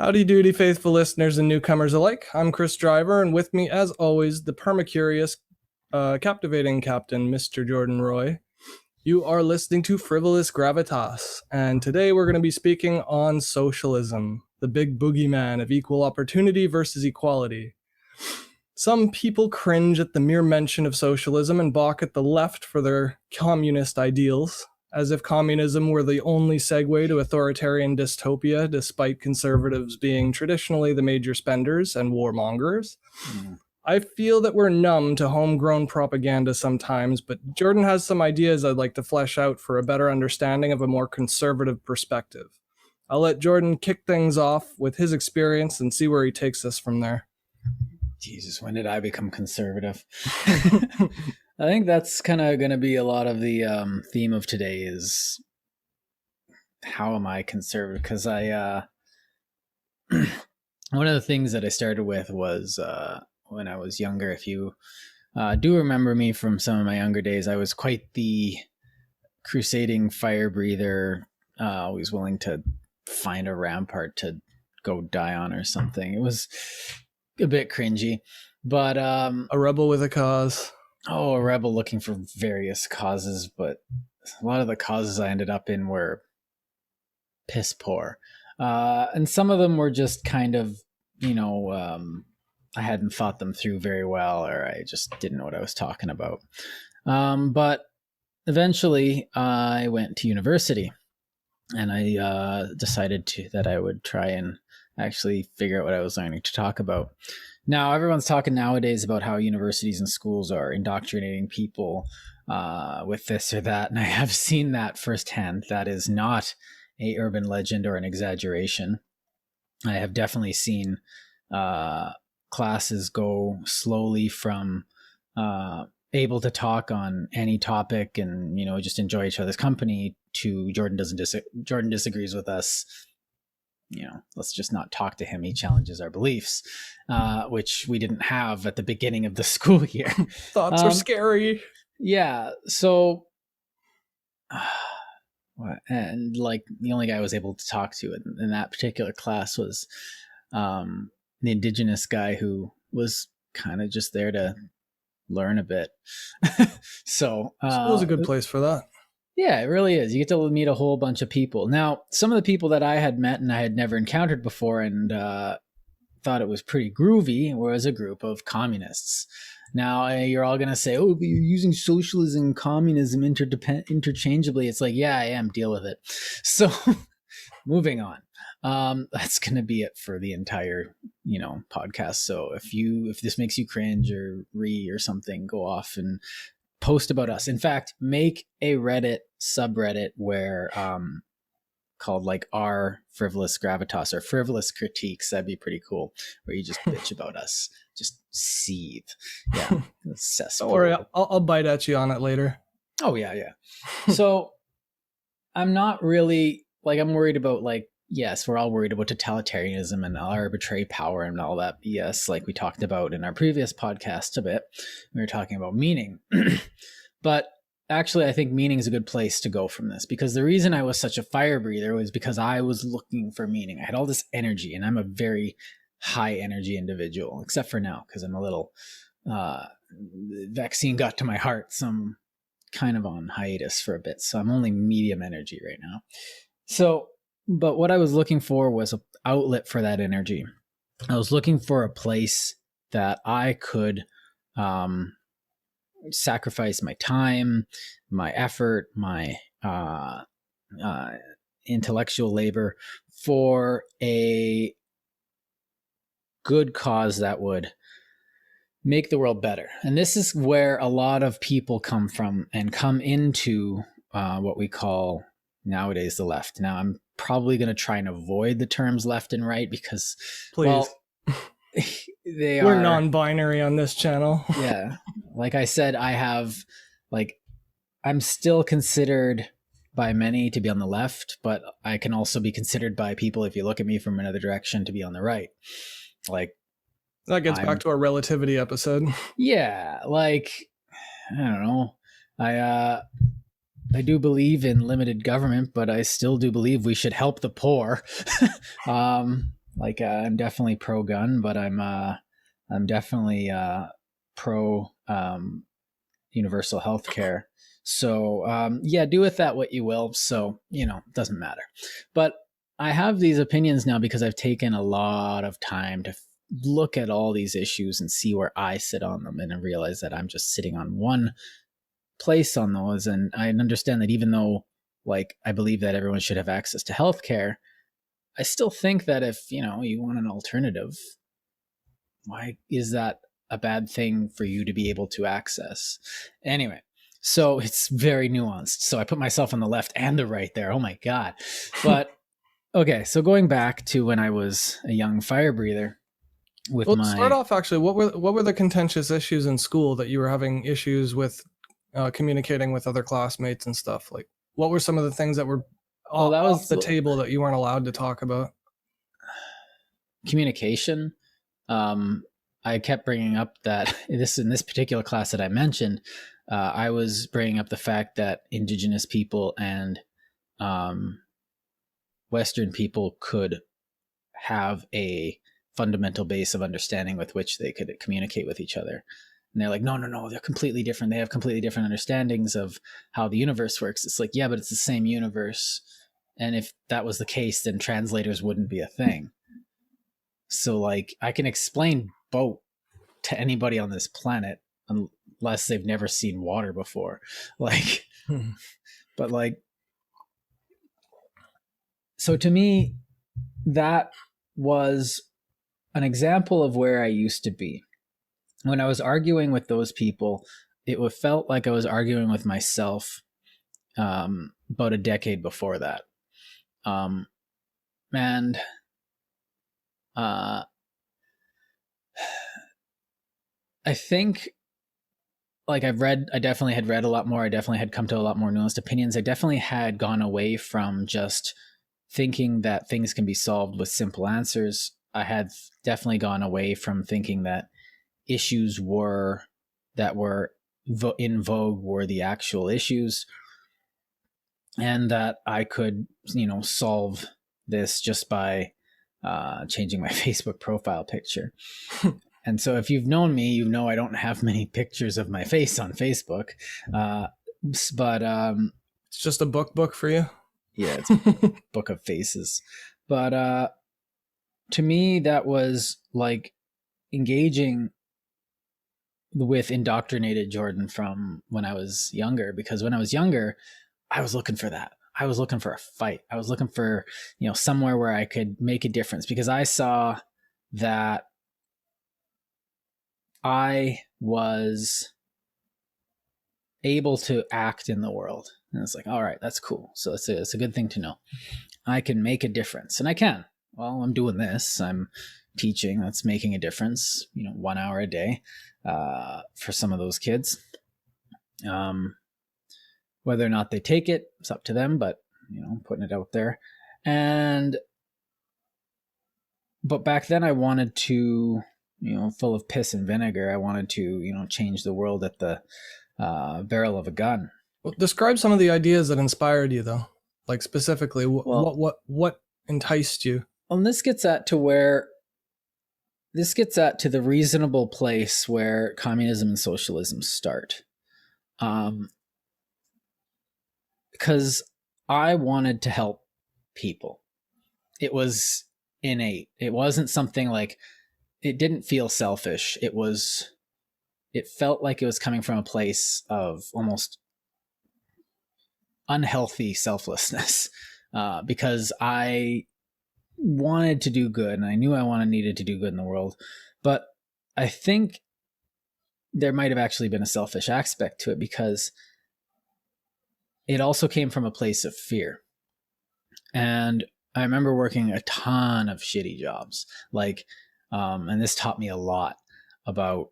Howdy doody, faithful listeners and newcomers alike. I'm Chris Driver, and with me, as always, the permacurious, captivating captain, Mr. Jordan Roy. You are listening to Frivolous Gravitas, and today we're going to be speaking on socialism, the big boogeyman of equal opportunity versus equality. Some people cringe at the mere mention of socialism and balk at the left for their communist ideals, as if communism were the only segue to authoritarian dystopia, despite conservatives being traditionally the major spenders and warmongers. I feel that we're numb to homegrown propaganda sometimes, but Jordan has some ideas I'd like to flesh out for a better understanding of a more conservative perspective. I'll let Jordan kick things off with his experience and see where he takes us from there. Jesus, when did I become conservative? I think that's kind of going to be a lot of the theme of today is how am I conservative? Because one of the things that I started with was when I was younger. If you do remember me from some of my younger days, I was quite the crusading fire breather, always willing to find a rampart to go die on or something. It was a bit cringy, but a rebel with a cause. Oh, a rebel looking for various causes, but a lot of the causes I ended up in were piss poor. And some of them were just kind of, I hadn't thought them through very well, or I just didn't know what I was talking about. But eventually I went to university, and I decided that I would try and actually figure out what I was learning to talk about. Now, everyone's talking nowadays about how universities and schools are indoctrinating people with this or that, and I have seen that firsthand. That is not a urban legend or an exaggeration. I have definitely seen classes go slowly from able to talk on any topic and just enjoy each other's company to Jordan disagrees with us. Let's just not talk to him. He challenges our beliefs, which we didn't have at the beginning of the school year. Thoughts are scary. Yeah. So, and like the only guy I was able to talk to in that particular class was the Indigenous guy who was kind of just there to learn a bit. So, school's a good place for that. Yeah, it really is. You get to meet a whole bunch of people. Now, some of the people that I had met and I had never encountered before and thought it was pretty groovy was a group of communists. Now, you're all going to say, oh, but you're using socialism and communism interchangeably. It's like, yeah, I am. Deal with it. So, moving on. That's going to be it for the entire, podcast. So if this makes you cringe or or something, go off and post about us. In fact, make a Reddit subreddit where called like our Frivolous Gravitas or Frivolous Critiques. That'd be pretty cool. Where you just bitch about us, just seethe. Yeah, don't worry, I'll bite at you on it later. Oh yeah. So I'm not really I'm worried about yes, we're all worried about totalitarianism and arbitrary power and all that BS, like we talked about in our previous podcast a bit. We were talking about meaning. But actually, I think meaning is a good place to go from this, because the reason I was such a fire breather was because I was looking for meaning. I had all this energy, and I'm a very high energy individual, except for now, because I'm a little, vaccine got to my heart, so I'm kind of on hiatus for a bit. So I'm only medium energy right now. But what I was looking for was an outlet for that energy. I was looking for a place that I could sacrifice my time, my effort, my intellectual labor for a good cause that would make the world better. And this is where a lot of people come from and come into what we call nowadays the left. Now, I'm probably going to try and avoid the terms left and right because, please. We're non-binary on this channel. Yeah. Like I said, I'm still considered by many to be on the left, but I can also be considered by people, if you look at me from another direction, to be on the right. That gets back to our relativity episode. Yeah. I don't know. I do believe in limited government, but I still do believe we should help the poor. Like I'm definitely pro gun, but I'm definitely pro universal health care. So yeah, do with that what you will. So, it doesn't matter. But I have these opinions now because I've taken a lot of time to look at all these issues and see where I sit on them, and I realize that I'm just sitting on one place on those. And I understand that even though, like, I believe that everyone should have access to healthcare, I still think that if, you want an alternative, why is that a bad thing for you to be able to access? Anyway, so it's very nuanced. So I put myself on the left and the right there. Oh my God. But okay, so going back to when I was a young fire breather with Well, start off actually. What were the contentious issues in school that you were having issues with communicating with other classmates and stuff? Like, what were some of the things that were off the table that you weren't allowed to talk about? Communication. I kept bringing up that in this particular class that I mentioned, I was bringing up the fact that Indigenous people and Western people could have a fundamental base of understanding with which they could communicate with each other. And they're like, no, they're completely different. They have completely different understandings of how the universe works. It's like, yeah, but it's the same universe. And if that was the case, then translators wouldn't be a thing. So, like, I can explain boat to anybody on this planet unless they've never seen water before. Like, but like, so to me, that was an example of where I used to be. When I was arguing with those people, it felt like I was arguing with myself about a decade before that. And I think, like, I definitely had read a lot more. I definitely had come to a lot more nuanced opinions. I definitely had gone away from just thinking that things can be solved with simple answers. I had definitely gone away from thinking that issues that were in vogue were the actual issues, and that I could, solve this just by changing my Facebook profile picture. And so if you've known me, I don't have many pictures of my face on Facebook. But it's just a book for you. Yeah, it's a book of faces. But to me, that was like engaging with indoctrinated Jordan from when I was younger, because when I was younger, I was looking for that. I was looking for a fight. I was looking for, somewhere where I could make a difference, because I saw that I was able to act in the world. And it's like, all right, that's cool. So it's a good thing to know. I can make a difference, and I can. Well, I'm doing this. I'm teaching. That's making a difference, 1 hour a day for some of those kids. Whether or not they take it, it's up to them, but, putting it out there. But back then I wanted to, full of piss and vinegar, I wanted to, change the world at the barrel of a gun. Well, describe some of the ideas that inspired you, though. Like, specifically, what enticed you? Well, this gets at to the reasonable place where communism and socialism start. Because I wanted to help people. It was innate. It wasn't something like, it didn't feel selfish. It felt like it was coming from a place of almost unhealthy selflessness, because I wanted to do good, and I knew I needed to do good in the world. But I think there might have actually been a selfish aspect to it, because it also came from a place of fear. And I remember working a ton of shitty jobs, and this taught me a lot about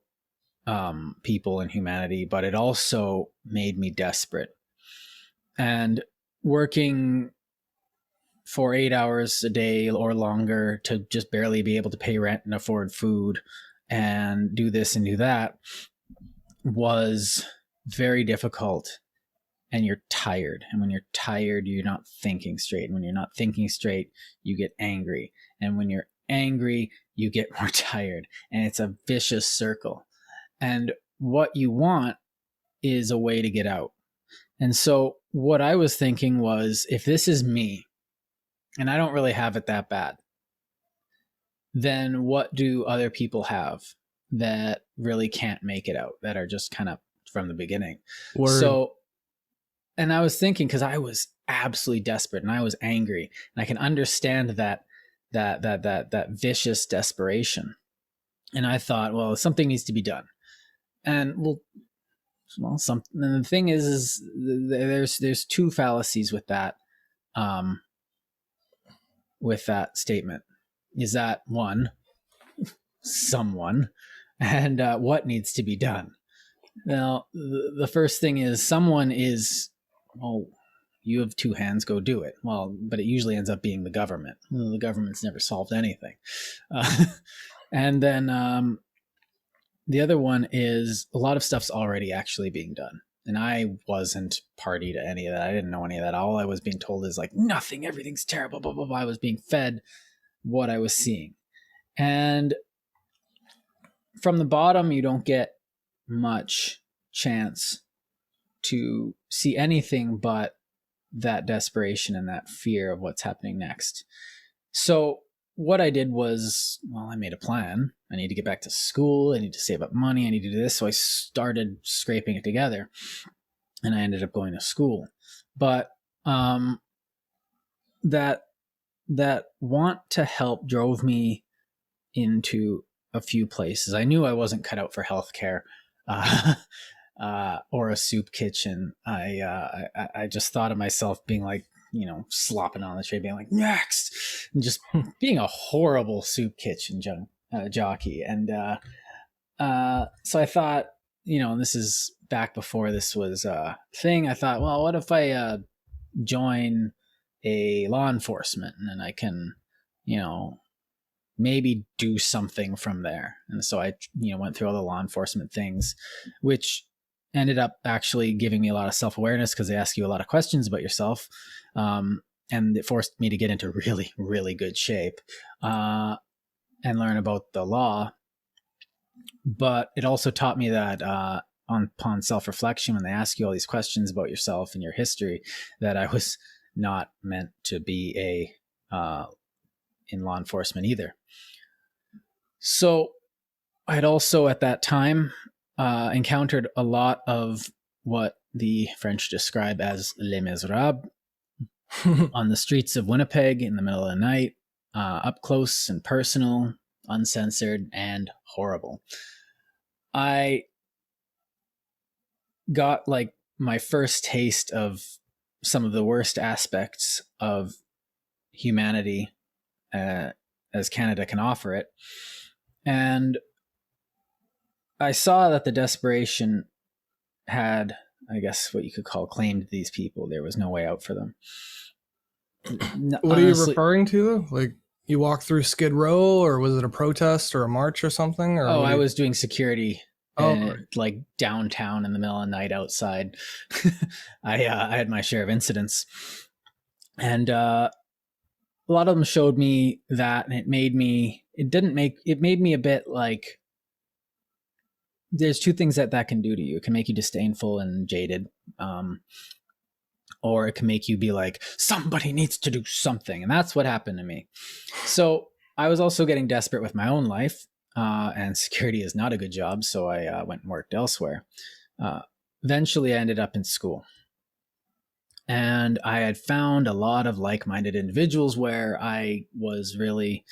people and humanity, but it also made me desperate. And working for 8 hours a day or longer to just barely be able to pay rent and afford food and do this and do that was very difficult. And you're tired. And when you're tired, you're not thinking straight. And when you're not thinking straight, you get angry. And when you're angry, you get more tired, and it's a vicious circle. And what you want is a way to get out. And so what I was thinking was, if this is me, and I don't really have it that bad, then what do other people have that really can't make it out, that are just kind of from the beginning? Word. So, and I was thinking, because I was absolutely desperate and I was angry, and I can understand that vicious desperation. And I thought, well, something needs to be done. And and the thing is there's two fallacies with that statement. Is that one, someone, and what needs to be done? Now, the first thing is, someone is, well, you have two hands, go do it. Well, but it usually ends up being the government. Well, the government's never solved anything. And then the other one is, a lot of stuff's already actually being done. And I wasn't party to any of that. I didn't know any of that. All I was being told is like, nothing, everything's terrible, blah, blah, blah. I was being fed what I was seeing. And from the bottom, you don't get much chance to see anything but that desperation and that fear of what's happening next. So what I did was, well, I made a plan. I need to get back to school. I need to save up money. I need to do this. So I started scraping it together, and I ended up going to school. But that want to help drove me into a few places. I knew I wasn't cut out for healthcare or a soup kitchen. I just thought of myself being like, slopping on the tray, being like, next, and just being a horrible soup kitchen jockey. And so I thought, and this is back before this was a thing, I thought, well, what if I join a law enforcement, and then I can, maybe do something from there. And so I, went through all the law enforcement things, which ended up actually giving me a lot of self-awareness, because they ask you a lot of questions about yourself. And it forced me to get into really, really good shape and learn about the law. But it also taught me that upon self-reflection, when they ask you all these questions about yourself and your history, that I was not meant to be in law enforcement either. So I had also at that time encountered a lot of what the French describe as les miserables on the streets of Winnipeg in the middle of the night, up close and personal, uncensored, and horrible. I got like my first taste of some of the worst aspects of humanity as Canada can offer it. And I saw that the desperation had, I guess, what you could call claimed these people. There was no way out for them. What are you referring to? Like, you walked through Skid Row, or was it a protest or a march or something? Or I was doing security like downtown in the middle of the night outside. I had my share of incidents. And a lot of them showed me that, and it made me a bit like, there's two things that can do to you. It can make you disdainful and jaded, or it can make you be like, somebody needs to do something. And that's what happened to me. So I was also getting desperate with my own life, and security is not a good job. So I went and worked elsewhere. Eventually I ended up in school, and I had found a lot of like-minded individuals where I was really,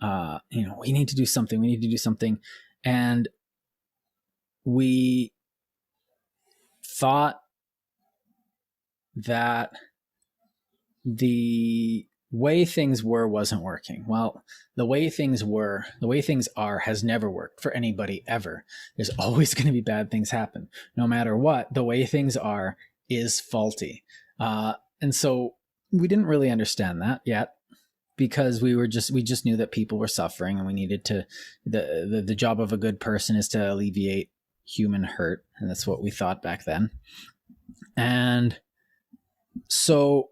we need to do something. And we thought that the way things wasn't working. Well, the way things are has never worked for anybody ever. There's always going to be bad things happen. No matter what, the way things are is faulty. And so we didn't really understand that yet, because we just knew that people were suffering, and we needed to, the job of a good person is to alleviate human hurt. And that's what we thought back then. And so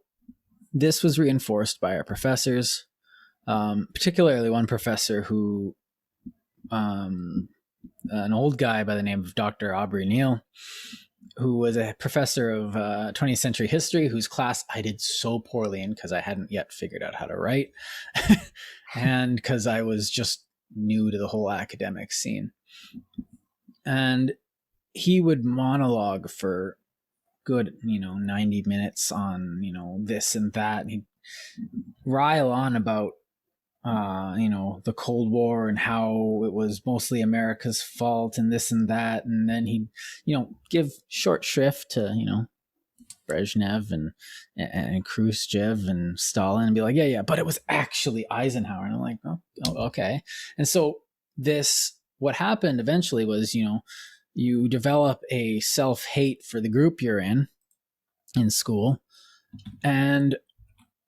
this was reinforced by our professors, particularly one professor who, an old guy by the name of Dr. Aubrey Neal, who was a professor of 20th century history, whose class I did so poorly in because I hadn't yet figured out how to write and because I was just new to the whole academic scene. And he would monologue for good, 90 minutes on, this and that. And he'd rile on about, the Cold War and how it was mostly America's fault and this and that. And then he'd, give short shrift to, Brezhnev and Khrushchev and Stalin and be like, yeah, but it was actually Eisenhower. And I'm like, oh okay. And so what happened eventually was, you develop a self-hate for the group you're in school, and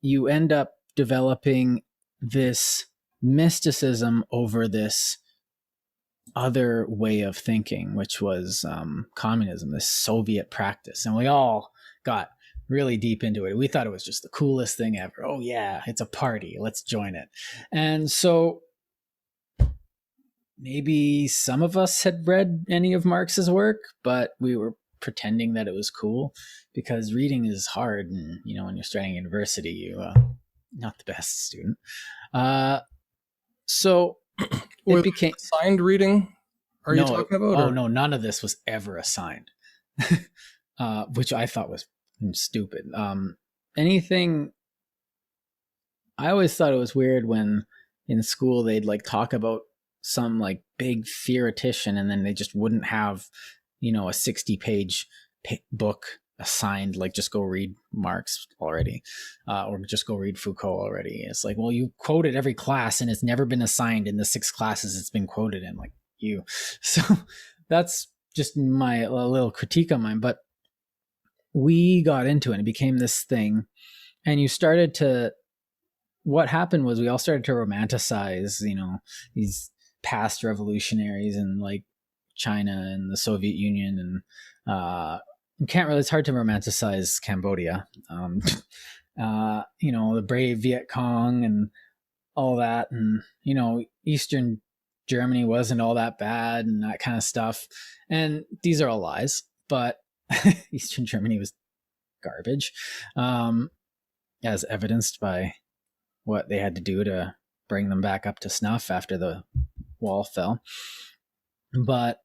you end up developing this mysticism over this other way of thinking, which was communism, this Soviet practice. And we all got really deep into it. We thought it was just the coolest thing ever. Oh yeah, it's a party. Let's join it. And so maybe some of us had read any of Marx's work, but we were pretending that it was cool because reading is hard. And, when you're starting university, you're not the best student. So it became assigned reading. Are you talking about? Oh, no, none of this was ever assigned, which I thought was stupid. Anything. I always thought it was weird when in school they'd like talk about some like big theoretician and then they just wouldn't have, a 60-page book assigned, like just go read Marx already, or just go read Foucault already. It's like, well, you quoted every class and it's never been assigned in the 6 classes it's been quoted in, like you. So that's just my little critique on mine. But we got into it and it became this thing. And what happened was we all started to romanticize, these past revolutionaries in like China and the Soviet Union, and it's hard to romanticize Cambodia, the brave Viet Cong and all that, and Eastern Germany wasn't all that bad and that kind of stuff. And these are all lies, but Eastern Germany was garbage, as evidenced by what they had to do to bring them back up to snuff after the wall fell. But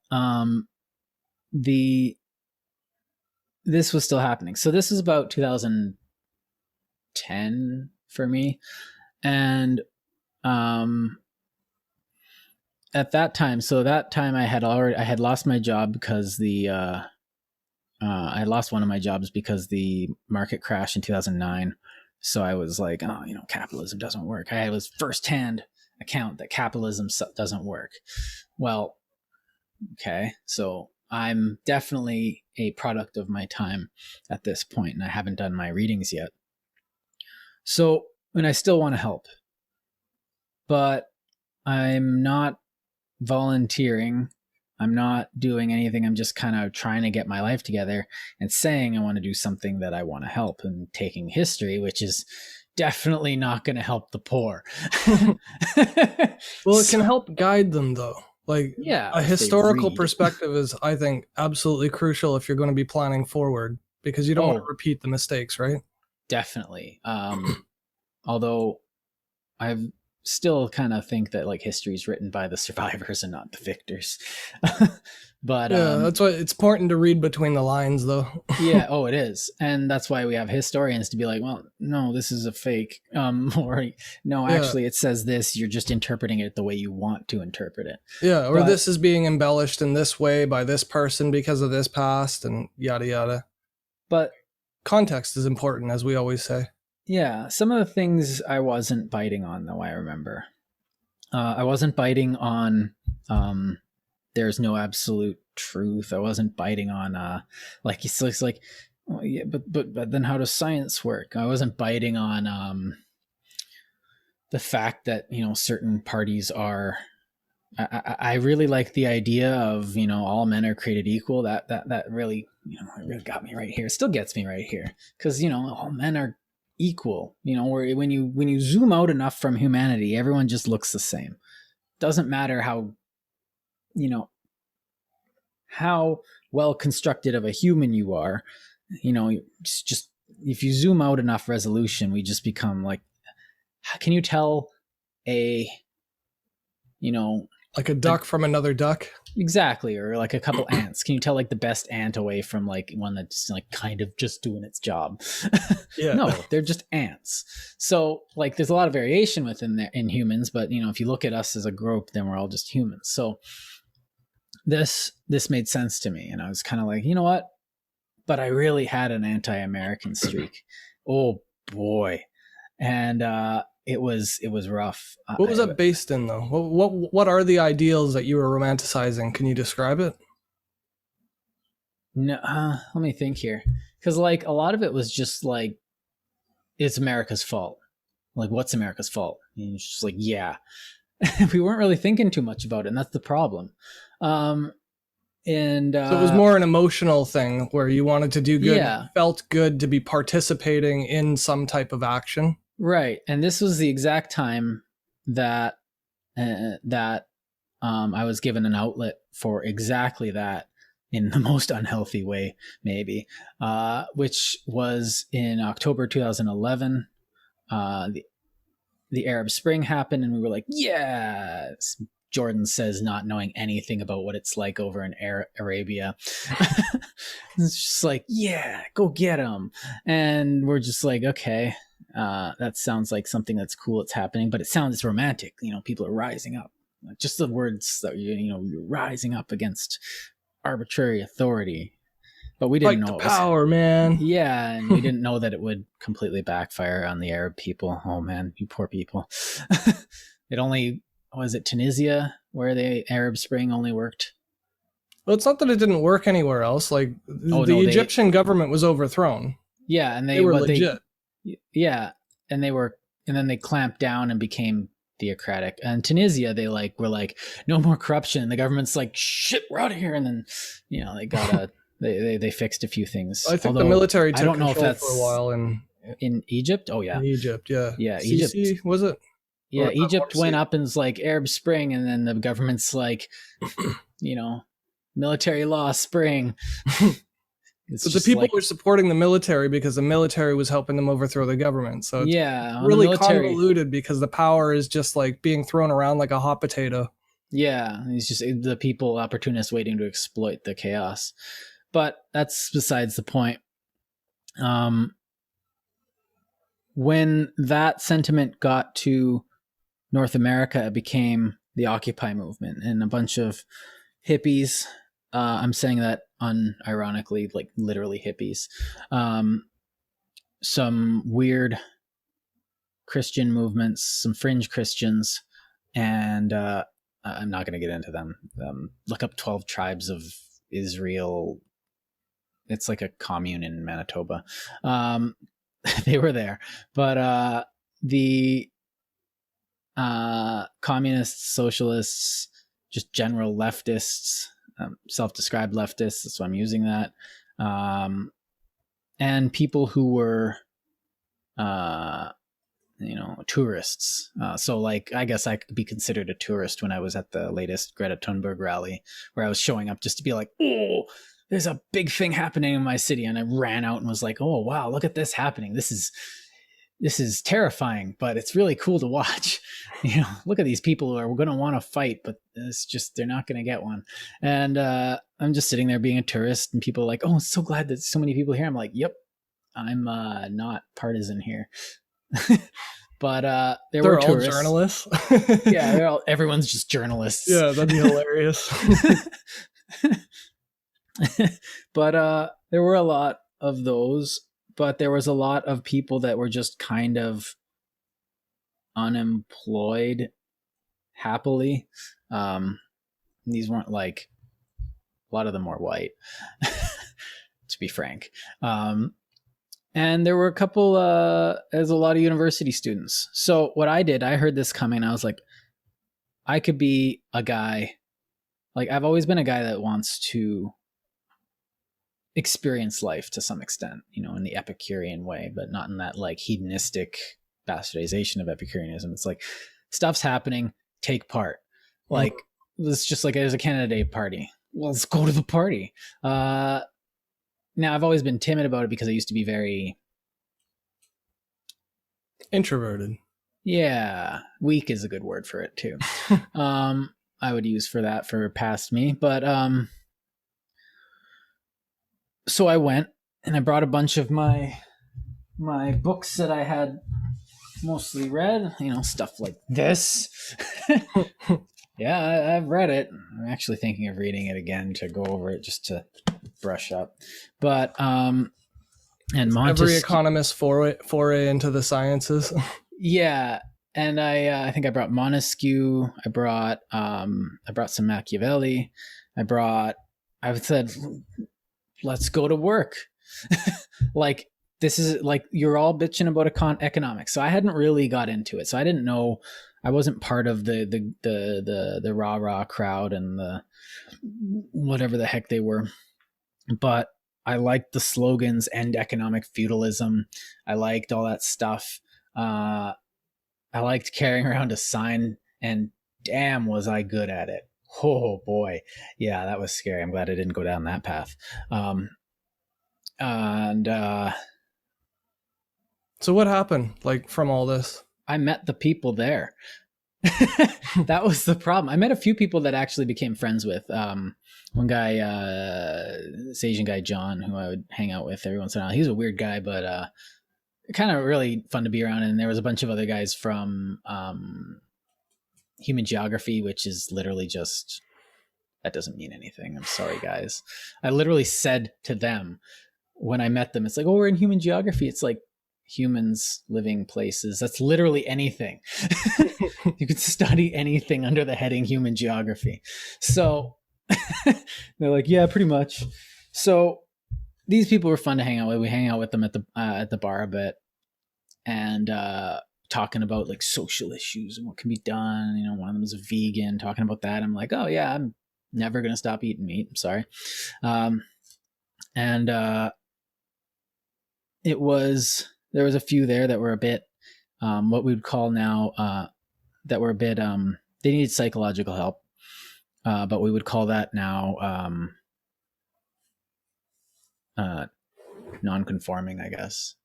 this was still happening. So this is about 2010 for me. And at that time, I had lost my job because I had lost one of my jobs because the market crashed in 2009. So I was like, capitalism doesn't work. I was firsthand account that capitalism doesn't work. Well, okay, so I'm definitely a product of my time at this point, and I haven't done my readings yet. So, and I still want to help, but I'm not volunteering. I'm not doing anything. I'm just kind of trying to get my life together and saying I want to do something that I want to help, and taking history, which is definitely not going to help the poor. Well, it can help guide them though. Like, yeah, a historical perspective is, I think, absolutely crucial if you're going to be planning forward, because you don't want to repeat the mistakes, right? Definitely. Although I've still kind of think that like history is written by the survivors and not the victors. But yeah, that's why it's important to read between the lines though. Yeah, it is. And that's why we have historians to be like, well, no, this is a fake, or no, actually it says this, you're just interpreting it the way you want to interpret it. Yeah, or this is being embellished in this way by this person because of this past, and yada yada. But context is important, as we always say. Yeah, some of the things I wasn't biting on, though, I remember. I wasn't biting on there's no absolute truth. I wasn't biting on like it's like, oh, yeah, but then how does science work? I wasn't biting on the fact that certain parties are. I really like the idea of all men are created equal. That really it really got me right here. It still gets me right here because all men are equal, where when you zoom out enough from humanity, everyone just looks the same. Doesn't matter how, how well constructed of a human you are, just if you zoom out enough resolution, we just become like, how can you tell a, like a duck from another duck? Exactly. Or like a couple ants. Can you tell like the best ant away from like one that's like kind of just doing its job? Yeah. No, they're just ants. So like there's a lot of variation within there in humans, but if you look at us as a group, then we're all just humans. So this made sense to me. And I was kind of like, you know what? But I really had an anti-American streak. Oh boy. And it was rough. What was that based in, though? What are the ideals that you were romanticizing? Can you describe it? No, let me think here. Because like a lot of it was just like, it's America's fault. Like, what's America's fault? And it's just like, yeah. We weren't really thinking too much about it, and that's the problem. So it was more an emotional thing where you wanted to do good, yeah. Felt good to be participating in some type of action. Right. And this was the exact time that I was given an outlet for exactly that in the most unhealthy way, maybe, which was in October 2011. The Arab Spring happened, and we were like, yeah. Jordan says, not knowing anything about what it's like over in Arabia. It's just like, yeah, go get them. And we're just like, okay, that sounds like something that's cool. It's happening, but it sounds romantic. People are rising up. Just the words that you're rising up against arbitrary authority. But we didn't know the power, man. Yeah, and we didn't know that it would completely backfire on the Arab people. Oh man, you poor people. It only was it Tunisia where the Arab Spring only worked? Well, it's not that it didn't work anywhere else. Like the Egyptian government was overthrown. Yeah, and they were legit. And then they clamped down and became theocratic. And Tunisia, they were like, no more corruption. The government's like, shit, we're out of here. And then they got they fixed a few things. I think the military took control for a while in Egypt. Oh yeah, in Egypt, yeah, yeah. Egypt was it? Yeah, Egypt went up and was like Arab Spring, and then the government's like, military law spring. So the people were supporting the military because the military was helping them overthrow the government. So it's really convoluted because the power is just like being thrown around like a hot potato. Yeah, it's just the people opportunists waiting to exploit the chaos. But that's besides the point. When that sentiment got to North America, it became the Occupy movement, and a bunch of hippies. I'm saying that unironically, like literally hippies. Some weird Christian movements, some fringe Christians, and I'm not going to get into them. Look up 12 Tribes of Israel. It's like a commune in Manitoba. They were there, but the communists, socialists, just general leftists, self-described leftists, so I'm using that, and people who were tourists. So like, I guess I could be considered a tourist when I was at the latest Greta Thunberg rally, where I was showing up just to be like, oh, there's a big thing happening in my city. And I ran out and was like, oh, wow, look at this happening. This is terrifying, but it's really cool to watch. Look at these people who are going to want to fight, but it's just, they're not going to get one. And I'm just sitting there being a tourist, and people are like, oh, I'm so glad that so many people here. I'm like, yep, I'm not partisan here. But they're were tourists. All journalists. Yeah, everyone's just journalists. Yeah, that'd be hilarious. But there were a lot of those, but there was a lot of people that were just kind of unemployed happily. These weren't like, a lot of them were white, to be frank. And there were a couple, there's a lot of university students. So what I did, I heard this coming, and I was like, I could be a guy. Like, I've always been a guy that wants to experience life to some extent, you know, in the Epicurean way, but not in that like hedonistic bastardization of Epicureanism. It's like stuff's happening, take part. Like it's just like there's a Canada Day party. Well, let's go to the party. Now I've always been timid about it because I used to be very introverted. Yeah, weak is a good word for it too. I would use for that for past me, but so I went and I brought a bunch of my books that I had mostly read, you know, stuff like this. Yeah, I've read it. I'm actually thinking of reading it again to go over it just to brush up. But and every economist foray into the sciences. Yeah, and I think I brought Montesquieu. I brought some Machiavelli. I said, let's go to work. Like this is like you're all bitching about economics. So I hadn't really got into it. So I didn't know. I wasn't part of the rah-rah crowd and the whatever the heck they were. But I liked the slogans, end economic feudalism. I liked all that stuff. I liked carrying around a sign, and damn was I good at it. Oh boy. Yeah, that was scary. I'm glad I didn't go down that path. So what happened like from all this? I met the people there. That was the problem. I met a few people that actually became friends with. One guy, this Asian guy, John, who I would hang out with every once in a while. He was a weird guy, but kind of really fun to be around. And there was a bunch of other guys from Human Geography, which is literally just, that doesn't mean anything. I'm sorry, guys. I literally said to them when I met them, it's like, oh, we're in Human Geography. It's like humans living places. That's literally anything. You could study anything under the heading Human Geography. So they're like, yeah, pretty much. So these people were fun to hang out with. We hang out with them at the bar a bit and talking about like social issues and what can be done. You know, one of them is a vegan, talking about that. I'm like, oh yeah, I'm never going to stop eating meat. I'm sorry. There was a few there that were a bit, what we would call now, that were a bit, they needed psychological help. But we would call that now, non-conforming, I guess.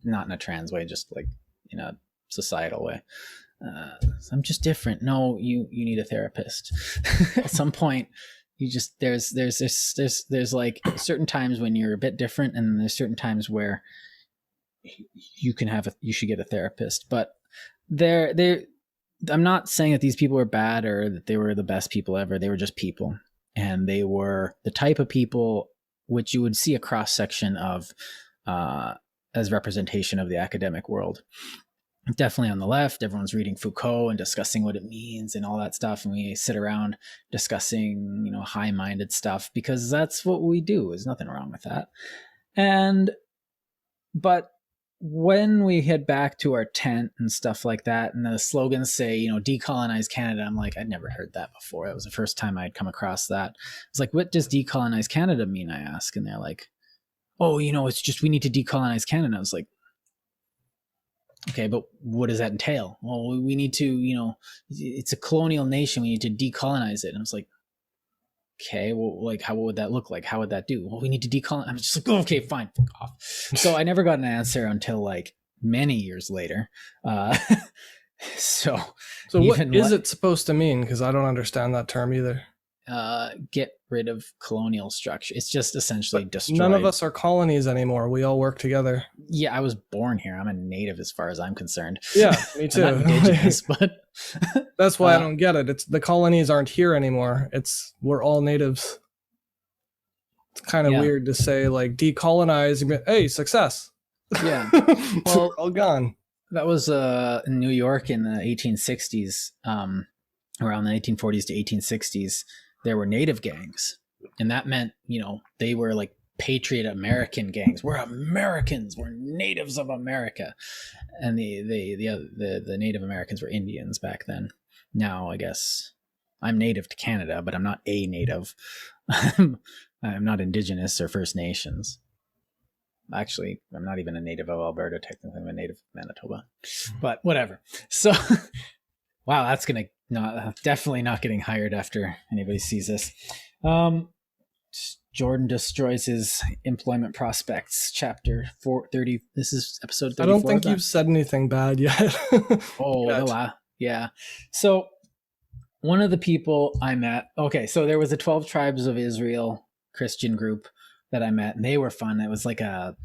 Not in a trans way, just like in a societal way. I'm just different. No, you need a therapist. At some point, you just there's like certain times when you're a bit different, and there's certain times where you should get a therapist. But I'm not saying that these people were bad or that they were the best people ever. They were just people, and they were the type of people which you would see a cross section of as representation of the academic world. Definitely on the left, everyone's reading Foucault and discussing what it means and all that stuff. And we sit around discussing, you know, high-minded stuff because that's what we do. There's nothing wrong with that. But when we head back to our tent and stuff like that, and the slogans say, you know, decolonize Canada, I'm like, I'd never heard that before. It was the first time I'd come across that. It's like, what does decolonize Canada mean? I ask. And they're like, oh, you know, it's just, we need to decolonize Canada. I was like, okay, but what does that entail? Well, we need to, you know, it's a colonial nation. We need to decolonize it. And I was like, okay, well, like, how would that look like? How would that do? Well, we need to decolonize. I'm just like, oh, okay, fine, fuck off. So I never got an answer until like many years later. So what is it supposed to mean? Because I don't understand that term either. Get rid of colonial structure. It's just essentially destroy. None of us are colonies anymore. We all work together. Yeah, I was born here. I'm a native as far as I'm concerned. Yeah, me too. I'm not indigenous, but that's why I don't get it. It's the colonies aren't here anymore. We're all natives. It's kind of weird to say like decolonize. Hey, success. Yeah, well, all gone. That was in New York in the 1860s, around the 1840s to 1860s. There were native gangs, and that meant, you know, they were like patriot American gangs. We're Americans. We're natives of America. And the Native Americans were Indians back then. Now, I guess I'm native to Canada, but I'm not a native. I'm not Indigenous or First Nations. Actually, I'm not even a native of Alberta. Technically, I'm a native of Manitoba, but whatever. So, wow, that's definitely not getting hired after anybody sees this. Jordan destroys his employment prospects. Chapter 430. This is episode 34. I don't think you've said anything bad yet. Yeah. So one of the people I met. Okay, so there was the 12 Tribes of Israel Christian group that I met, and they were fun. It was like a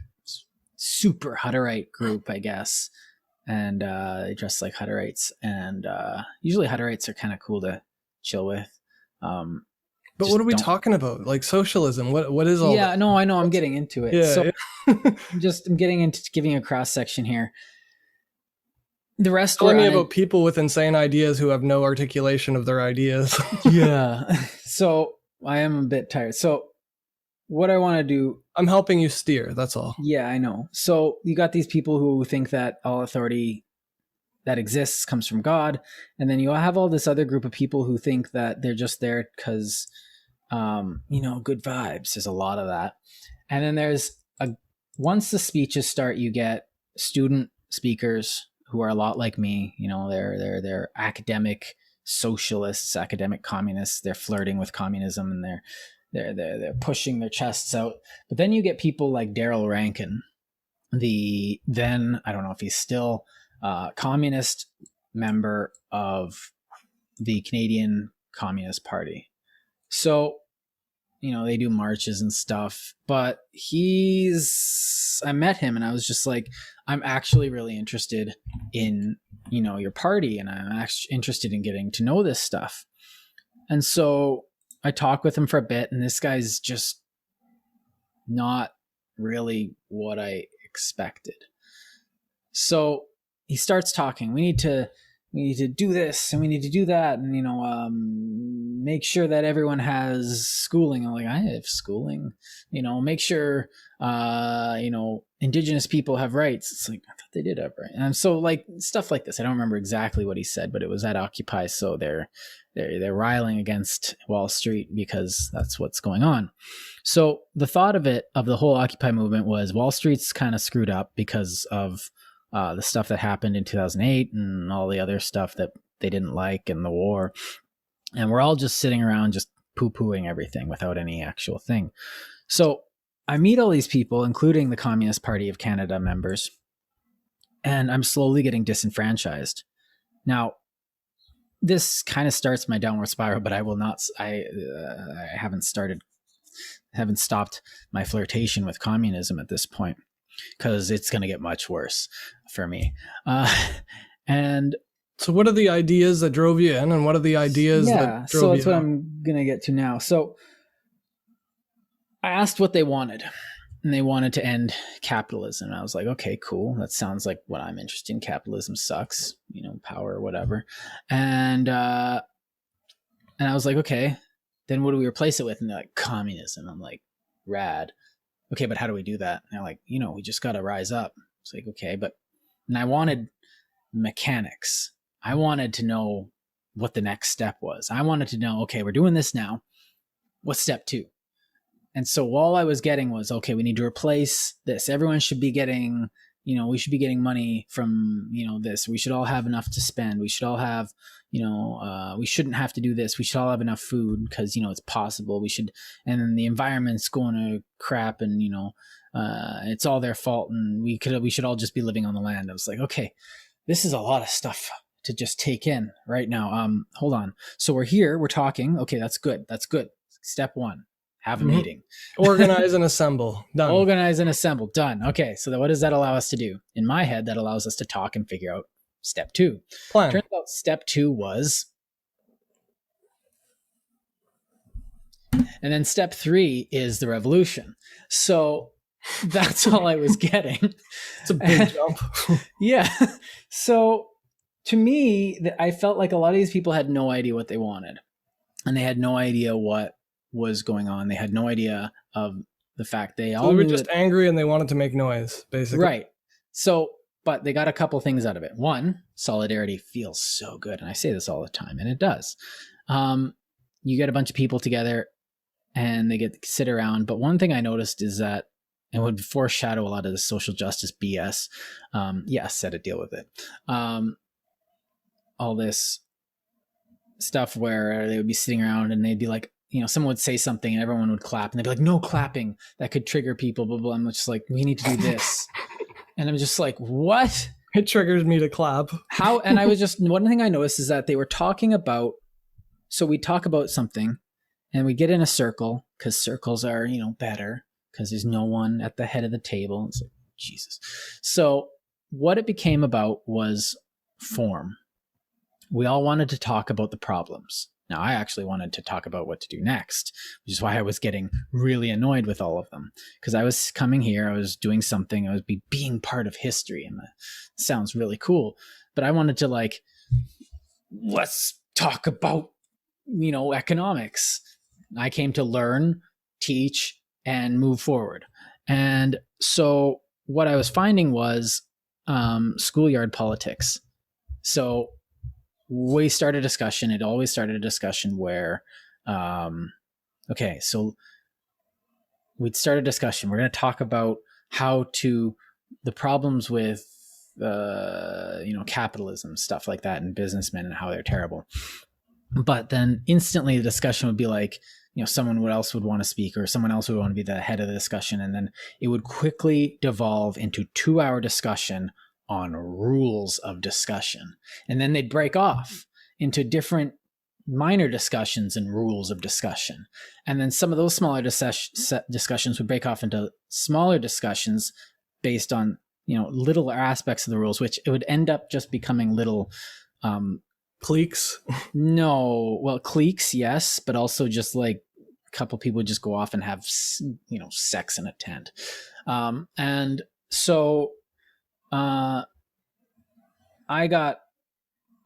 super Hutterite group, I guess, and they dressed like Hutterites, and usually Hutterites are kind of cool to chill with. But what are we talking about? Like socialism? What is all? Yeah, that? no, I know. I'm getting into it. Yeah, so I'm getting into giving a cross section here. The rest telling me about people with insane ideas who have no articulation of their ideas. Yeah. So I am a bit tired. So what I want to do, I'm helping you steer. That's all. Yeah, I know. So you got these people who think that all authority that exists comes from God. And then you have all this other group of people who think that they're just there because, good vibes. There's a lot of that. And then once the speeches start, you get student speakers who are a lot like me. They're academic socialists, academic communists. They're flirting with communism, and they're pushing their chests out. But then you get people like Daryl Rankin, I don't know if he's still communist member of the Canadian Communist Party. So, they do marches and stuff, but I met him and I was just like, I'm actually really interested in, your party, and I'm actually interested in getting to know this stuff. And so I talked with him for a bit, and this guy's just not really what I expected. So he starts talking. We need to do this and we need to do that, and make sure that everyone has schooling. I'm like, I have schooling. Make sure Indigenous people have rights. It's like, I thought they did have rights. And so like stuff like this. I don't remember exactly what he said, but it was at Occupy, so they're riling against Wall Street because that's what's going on. So the thought of the whole Occupy movement was Wall Street's kind of screwed up because of the stuff that happened in 2008 and all the other stuff that they didn't like, and the war. And we're all just sitting around just poo-pooing everything without any actual thing. So I meet all these people, including the Communist Party of Canada members, and I'm slowly getting disenfranchised. Now, this kind of starts my downward spiral, but I haven't stopped my flirtation with communism at this point, because it's going to get much worse for me. And so what are the ideas that drove you in, and what are the ideas that drove you so that's what I'm going to get to now. So I asked what they wanted, and they wanted to end capitalism. And I was like, okay, cool. That sounds like what I'm interested in. Capitalism sucks, power or whatever. And I was like, okay, then what do we replace it with? And they're like, communism. I'm like, rad. Okay, but how do we do that? And they're like, we just got to rise up. It's like, okay, and I wanted mechanics. I wanted to know what the next step was. I wanted to know, okay, we're doing this now. What's step 2? And so all I was getting was, okay, we need to replace this. Everyone should be getting, we should be getting money from, this. We should all have enough to spend. We should all have, we shouldn't have to do this. We should all have enough food because, it's possible. And then the environment's going to crap, and, it's all their fault, and we should all just be living on the land. I was like, okay, this is a lot of stuff to just take in right now. Hold on. So we're here, we're talking. Okay, that's good. Step 1. Have a meeting. Organize and assemble. Done. Organize and assemble. Done. Okay, so what does that allow us to do? In my head, that allows us to talk and figure out step 2. Plan. Turns out step 2 was... And then step 3 is the revolution. So that's all I was getting. It's a big jump. Yeah. So to me, I felt like a lot of these people had no idea what they wanted. And they had no idea what was going on. They had no idea of the fact they were just angry and they wanted to make noise, basically. Right. So, but they got a couple things out of it. One, solidarity feels so good. And I say this all the time, and it does. You get a bunch of people together and they get to sit around. But one thing I noticed is that it would foreshadow a lot of the social justice BS. Set a deal with it. All this stuff where they would be sitting around and they'd be like, someone would say something and everyone would clap and they'd be like, no clapping, that could trigger people, blah, blah. I'm just like, we need to do this. And I'm just like, what? It triggers me to clap. How? And one thing I noticed is that they were talking about, so we talk about something and we get in a circle because circles are, better because there's no one at the head of the table. It's like, Jesus. So what it became about was form. We all wanted to talk about the problems. Now, I actually wanted to talk about what to do next, which is why I was getting really annoyed with all of them. Because I was coming here, I was doing something, I was being part of history, and that sounds really cool. But I wanted to let's talk about, economics. I came to learn, teach, and move forward. And so what I was finding was schoolyard politics. So we started a discussion. It always started a discussion where, so we'd start a discussion. We're going to talk about the problems with, capitalism, stuff like that, and businessmen and how they're terrible. But then instantly the discussion would be like, someone else would want to speak or someone else would want to be the head of the discussion. And then it would quickly devolve into 2-hour discussion on rules of discussion. And then they'd break off into different minor discussions and rules of discussion. And then some of those smaller discussions would break off into smaller discussions based on, little aspects of the rules, which it would end up just becoming little cliques. No, well, cliques, yes, but also just like a couple people would just go off and have, sex in a tent. And so I got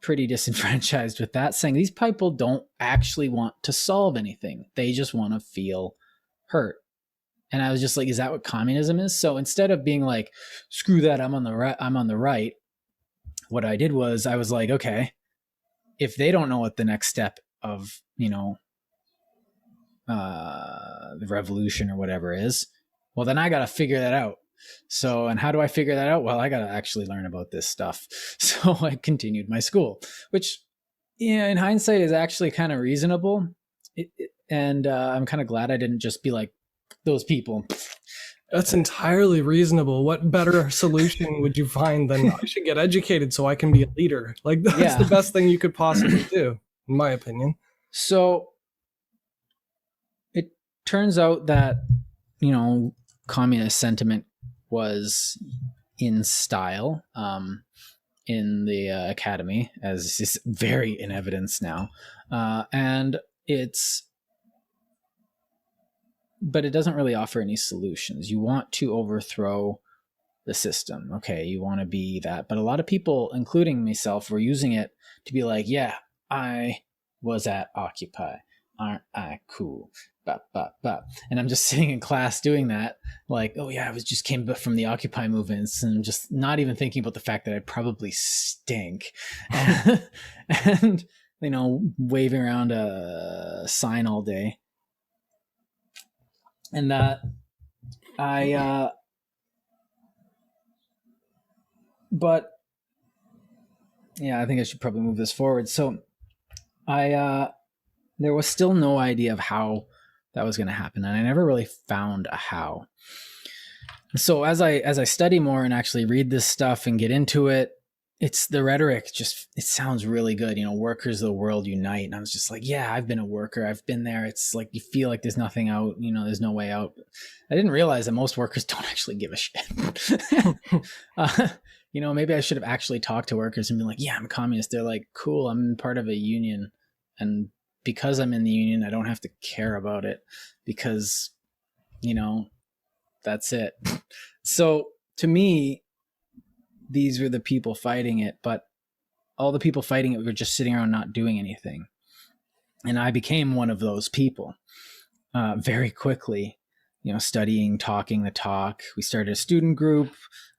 pretty disenfranchised with that, saying these people don't actually want to solve anything. They just want to feel hurt. And I was just like, is that what communism is? So instead of being like, screw that, I'm on the right, what I did was I was like, okay, if they don't know what the next step of, the revolution or whatever is, well, then I got to figure that out. So, and how do I figure that out? Well, I got to actually learn about this stuff. So I continued my school, which, in hindsight is actually kind of reasonable. And I'm kind of glad I didn't just be like those people. That's entirely reasonable. What better solution would you find than I should get educated so I can be a leader? Like, that's the best thing you could possibly do, in my opinion. So it turns out that, communist sentiment was in style in the academy, as is very in evidence now. But it doesn't really offer any solutions. You want to overthrow the system. Okay, you want to be that. But a lot of people, including myself, were using it to be like, yeah, I was at Occupy. Aren't I cool? And I'm just sitting in class doing that, like, oh yeah, just came from the Occupy movements, and I'm just not even thinking about the fact that I probably stink. and waving around a sign all day. And that but yeah, I think I should probably move this forward. So there was still no idea of how that was going to happen, and I never really found a how. So as I study more and actually read this stuff and get into it, it's the rhetoric, it sounds really good. Workers of the world unite. And I was just like, yeah, I've been a worker. I've been there. It's like, you feel like there's nothing out, there's no way out. I didn't realize that most workers don't actually give a shit. Maybe I should have actually talked to workers and been like, yeah, I'm a communist. They're like, cool, I'm part of a union. And because I'm in the union, I don't have to care about it because, that's it. So to me, these were the people fighting it, but all the people fighting it were just sitting around not doing anything. And I became one of those people very quickly, studying, talking the talk. We started a student group.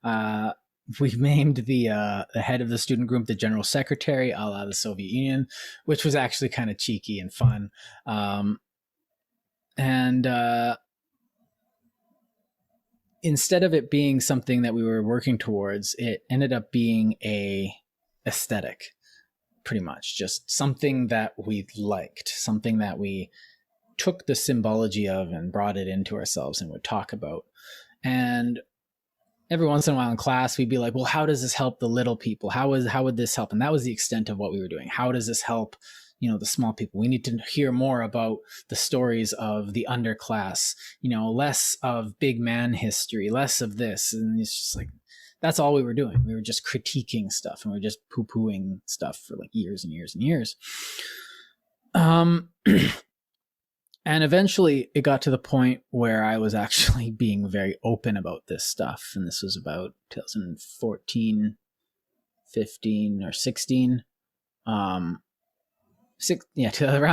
We named the head of the student group the general secretary, a la the Soviet Union, which was actually kind of cheeky and fun. And instead of it being something that we were working towards, it ended up being a aesthetic, pretty much just something that we liked, something that we took the symbology of and brought it into ourselves and would talk about. And every once in a while in class, we'd be like, well, how does this help the little people? How would this help? And that was the extent of what we were doing. How does this help, the small people? We need to hear more about the stories of the underclass, less of big man history, less of this. And it's just like, that's all we were doing. We were just critiquing stuff, and we were just poo-pooing stuff for like years and years and years. And eventually it got to the point where I was actually being very open about this stuff. And this was about 2014, 15 or 16. Around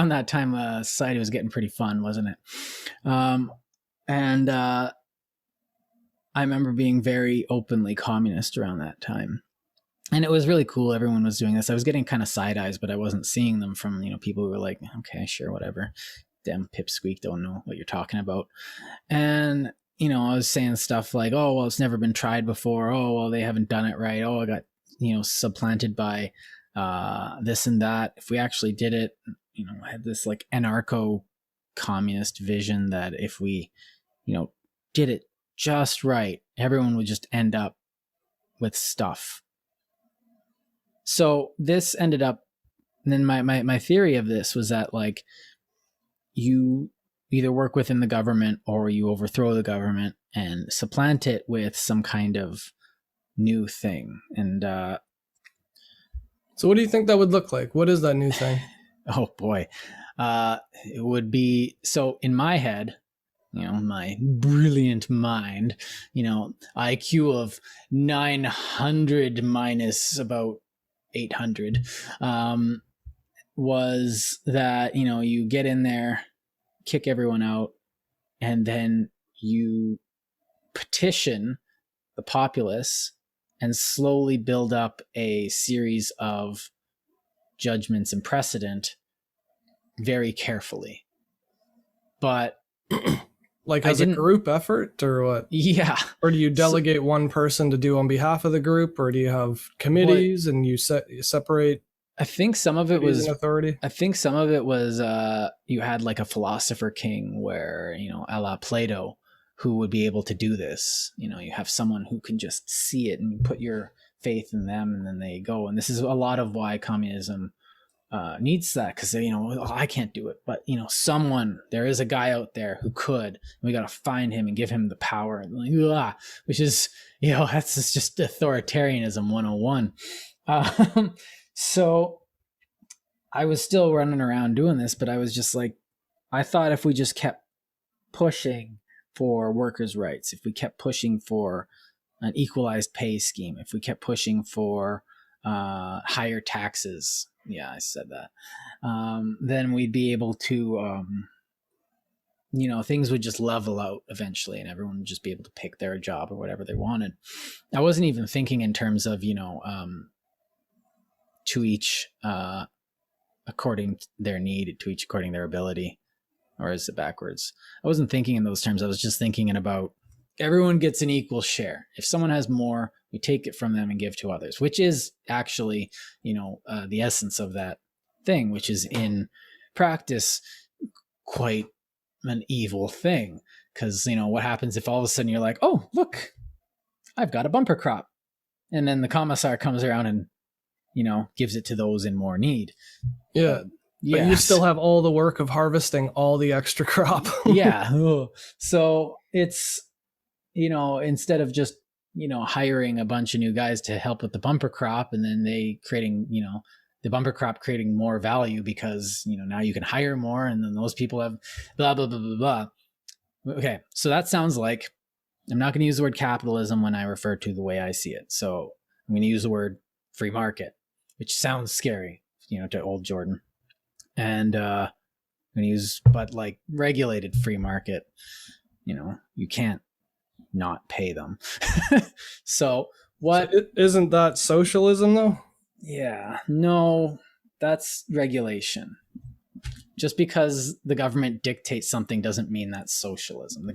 that time, society was getting pretty fun, wasn't it? I remember being very openly communist around that time. And it was really cool. Everyone was doing this. I was getting kind of side eyes, but I wasn't seeing them from, people who were like, okay, sure, whatever. Damn pipsqueak, don't know what you're talking about. And, I was saying stuff like, oh, well, it's never been tried before. Oh, well, they haven't done it right. Oh, I got, supplanted by this and that. If we actually did it, I had this like anarcho-communist vision that if we, did it just right, everyone would just end up with stuff. So this ended up, and then my theory of this was that like, you either work within the government or you overthrow the government and supplant it with some kind of new thing. And so what do you think that would look like? What is that new thing? Oh boy. It would be, so in my head, my brilliant mind, IQ of 900 minus about 800, was that, you get in there, kick everyone out, and then you petition the populace and slowly build up a series of judgments and precedent very carefully. But like as a group effort or what? Yeah. Or do you delegate one person to do on behalf of the group, or do you have committees and you separate? I think some of it was authority. I think some of it was you had like a philosopher king where, a la Plato, who would be able to do this. You have someone who can just see it and you put your faith in them and then they go. And this is a lot of why communism needs that, because I can't do it, but there is a guy out there who could, and we got to find him and give him the power, which is that's just authoritarianism 101. So I was still running around doing this, but I was just like, I thought if we just kept pushing for workers' rights, if we kept pushing for an equalized pay scheme, if we kept pushing for higher taxes, yeah, I said that, then we'd be able to, things would just level out eventually and everyone would just be able to pick their job or whatever they wanted. I wasn't even thinking in terms of, to each according to their need, to each according to their ability, or is it backwards? I wasn't thinking in those terms. I was just thinking in about everyone gets an equal share. If someone has more, we take it from them and give to others, which is actually, the essence of that thing, which is in practice quite an evil thing. Because, what happens if all of a sudden you're like, oh, look, I've got a bumper crop. And then the commissar comes around and, gives it to those in more need. Yeah. Yes. But you still have all the work of harvesting all the extra crop. Yeah. So it's, instead of just, hiring a bunch of new guys to help with the bumper crop and then they creating, the bumper crop creating more value because, now you can hire more and then those people have blah, blah, blah, blah, blah. Okay. So that sounds like, I'm not going to use the word capitalism when I refer to the way I see it. So I'm going to use the word free market, which sounds scary, to old Jordan. And I'm going to use, but like regulated free market, you can't not pay them. So what? So isn't that socialism though? Yeah, no, that's regulation. just because the government dictates something doesn't mean that's socialism.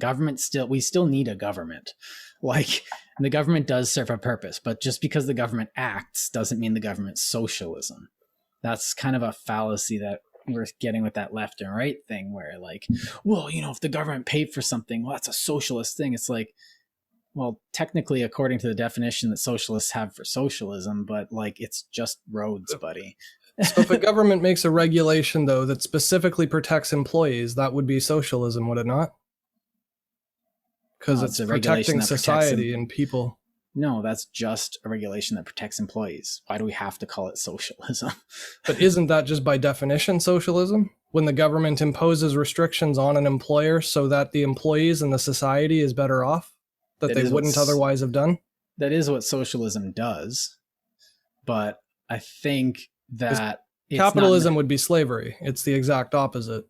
We still need a government. Like, the government does serve a purpose, but just because the government acts doesn't mean the government's socialism. That's kind of a fallacy that we're getting with that left and right thing, where like, well, if the government paid for something, well, that's a socialist thing. It's like, well, technically, according to the definition that socialists have for socialism, but like, it's just roads, buddy. So if a government makes a regulation, though, that specifically protects employees, that would be socialism, would it not? Because it's protecting society and people. No, that's just a regulation that protects employees. Why do we have to call it socialism? But isn't that just by definition socialism? When the government imposes restrictions on an employer so that the employees and the society is better off, that they wouldn't otherwise have done? That is what socialism does. But I think that capitalism would be slavery. It's the exact opposite.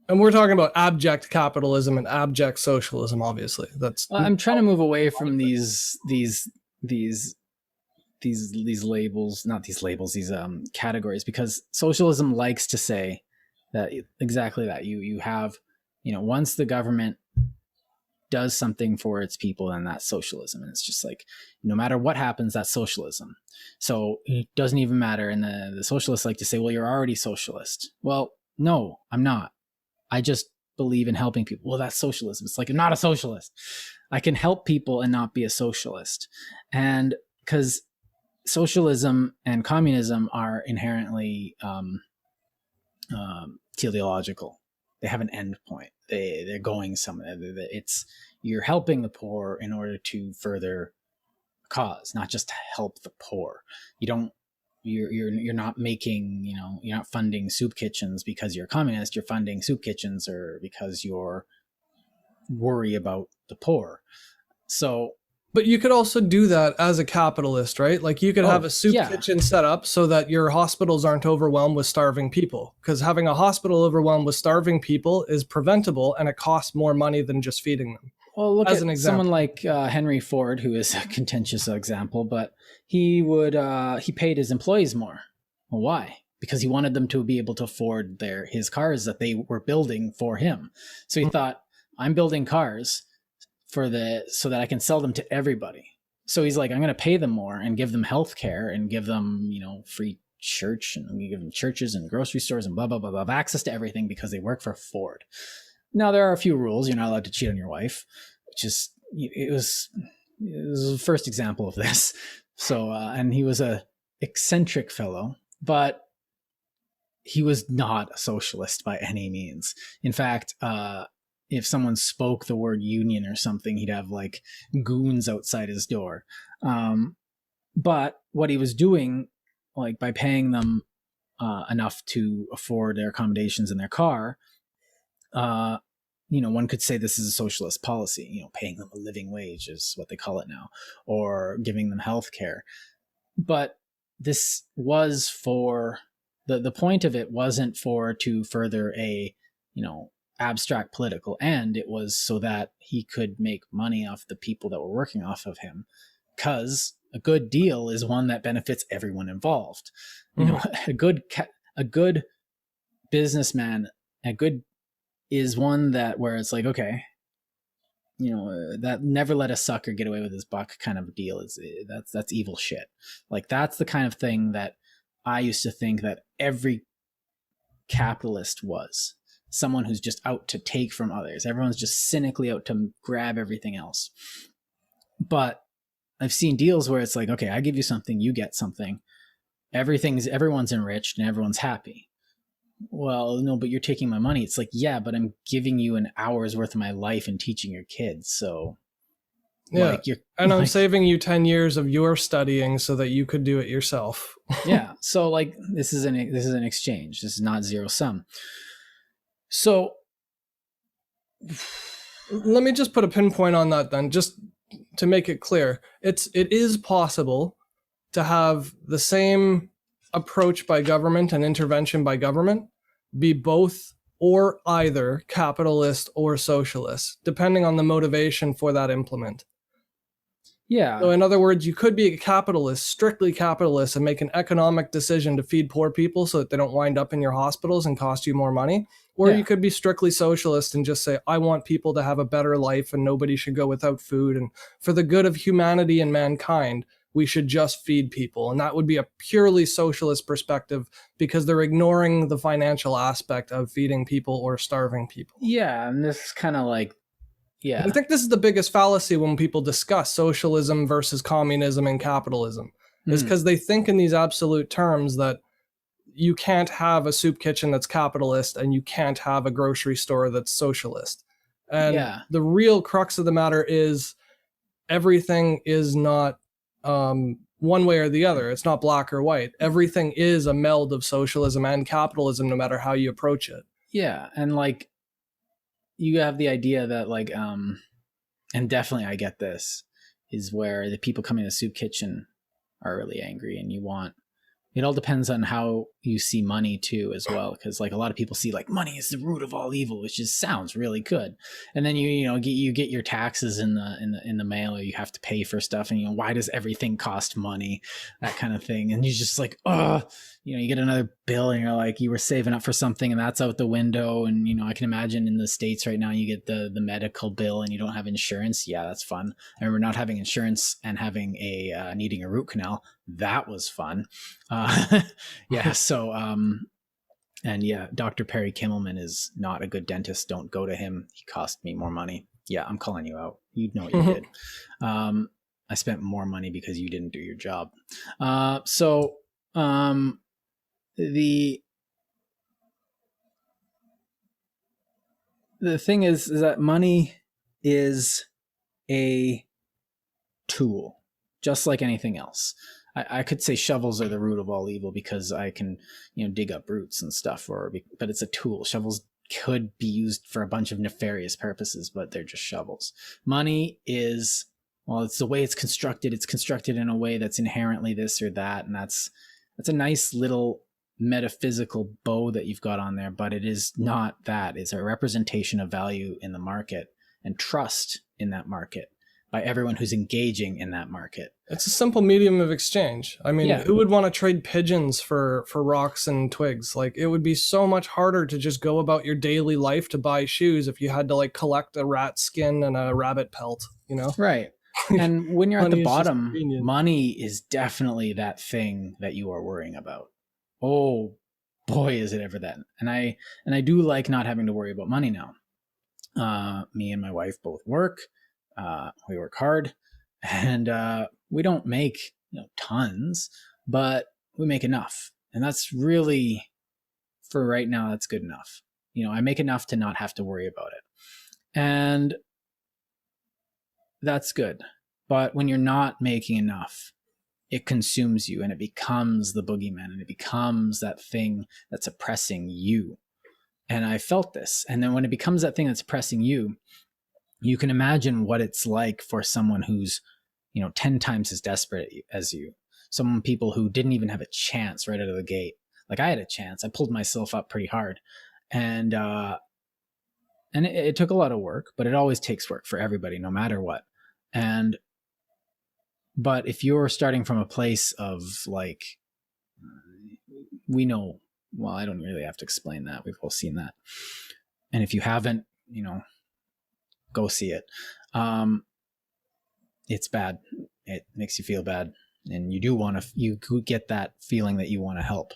And we're talking about abject capitalism and abject socialism, obviously. I'm trying to move away from these labels, not these labels, these categories, because socialism likes to say that exactly that. You have, once the government does something for its people, then that's socialism. And it's just like, no matter what happens, that's socialism. So it doesn't even matter. And the socialists like to say, well, you're already socialist. Well, no, I'm not. I just believe in helping people. Well, that's socialism. It's like, I'm not a socialist. I can help people and not be a socialist. And because socialism and communism are inherently teleological. They have an end point. They're going somewhere. You're helping the poor in order to further a cause, not just to help the poor. You're not making, you're not funding soup kitchens because you're a communist. You're funding soup kitchens or because you're worry about the poor. So, but you could also do that as a capitalist, right? Like you could have a soup kitchen set up so that your hospitals aren't overwhelmed with starving people, because having a hospital overwhelmed with starving people is preventable and it costs more money than just feeding them. Well, look at someone like Henry Ford, who is a contentious example, but he paid his employees more. Well, why? Because he wanted them to be able to afford his cars that they were building for him. So he thought, I'm building cars so that I can sell them to everybody. So he's like, I'm going to pay them more and give them health care and give them, free church, and we give them churches and grocery stores and blah, blah, blah, blah, access to everything because they work for Ford. Now, there are a few rules. You're not allowed to cheat on your wife, which is, it was the first example of this. So, and he was a eccentric fellow, but he was not a socialist by any means. In fact, if someone spoke the word union or something, he'd have like goons outside his door. But what he was doing, like by paying them enough to afford their accommodations in their car, one could say this is a socialist policy, paying them a living wage is what they call it now, or giving them health care. But this was for the point of it wasn't to further a, abstract political end. It was so that he could make money off the people that were working off of him, because a good deal is one that benefits everyone involved. A good businessman, is one that where it's like, okay, that never let a sucker get away with his buck kind of deal that's evil shit. Like that's the kind of thing that I used to think that every capitalist was. Someone who's just out to take from others. Everyone's just cynically out to grab everything else. But I've seen deals where it's like, okay, I give you something, you get something. Everyone's enriched and everyone's happy. Well, no, but you're taking my money. It's like, yeah, but I'm giving you an hour's worth of my life and teaching your kids. So yeah, I'm saving you 10 years of your studying so that you could do it yourself. Yeah. So like, this is an exchange. This is not zero sum. So let me just put a pinpoint on that then, just to make it clear. It is possible to have the same approach by government and intervention by government be both or either capitalist or socialist, depending on the motivation for that implement. Yeah. So in other words, you could be a capitalist, strictly capitalist, and make an economic decision to feed poor people so that they don't wind up in your hospitals and cost you more money. Or Yeah. you could be strictly socialist and just say, I want people to have a better life and nobody should go without food. And for the good of humanity and mankind, we should just feed people. And that would be a purely socialist perspective because they're ignoring the financial aspect of feeding people or starving people. Yeah. And this is kind of like, yeah. I think this is the biggest fallacy when people discuss socialism versus communism and capitalism, is because they think in these absolute terms that you can't have a soup kitchen that's capitalist and you can't have a grocery store that's socialist. And the real crux of the matter is everything is not one way or the other. It's not black or white. Everything is a meld of socialism and capitalism, no matter how you approach it. Yeah. And like, you have the idea that like, and definitely I get this, is where the people coming to the soup kitchen are really angry, and it all depends on how you see money too as well. Cause like a lot of people see like money is the root of all evil, which just sounds really good. And then you get your taxes in the mail, or you have to pay for stuff. And why does everything cost money? That kind of thing. And you're just like, oh, you get another bill and you're like, you were saving up for something and that's out the window. And, I can imagine in the States right now, you get the medical bill and you don't have insurance. Yeah, that's fun. I remember not having insurance and having needing a root canal. That was fun. Yeah. So, and yeah, Dr. Perry Kimmelman is not a good dentist. Don't go to him. He cost me more money. Yeah, I'm calling you out. You know what you did. I spent more money because you didn't do your job. The thing is that money is a tool, just like anything else. I could say shovels are the root of all evil because I can, dig up roots and stuff, but it's a tool. Shovels could be used for a bunch of nefarious purposes, but they're just shovels. Money is, well, it's the way it's constructed. It's constructed in a way that's inherently this or that, and that's a nice little metaphysical bow that you've got on there, but it is not that. It's a representation of value in the market and trust in that market by everyone who's engaging in that market. It's a simple medium of exchange. I mean, who would want to trade pigeons for rocks and twigs? Like, it would be so much harder to just go about your daily life to buy shoes if you had to like collect a rat skin and a rabbit pelt, Right. And when you're at the bottom, money is definitely that thing that you are worrying about. Oh boy, is it ever that. And I do like not having to worry about money now. Me and my wife both work. We work hard, and we don't make tons, but we make enough. And that's really, for right now, that's good enough. I make enough to not have to worry about it. And that's good. But when you're not making enough, it consumes you and it becomes the boogeyman and it becomes that thing that's oppressing you. And I felt this. And then when it becomes that thing that's oppressing you, you can imagine what it's like for someone who's, 10 times as desperate as you. People who didn't even have a chance right out of the gate. Like I had a chance. I pulled myself up pretty hard. And it took a lot of work, but it always takes work for everybody, no matter what. But if you're starting from a place of like, we know, well, I don't really have to explain that. We've all seen that. And if you haven't, go see it. It's bad. It makes you feel bad. And you do you get that feeling that you want to help.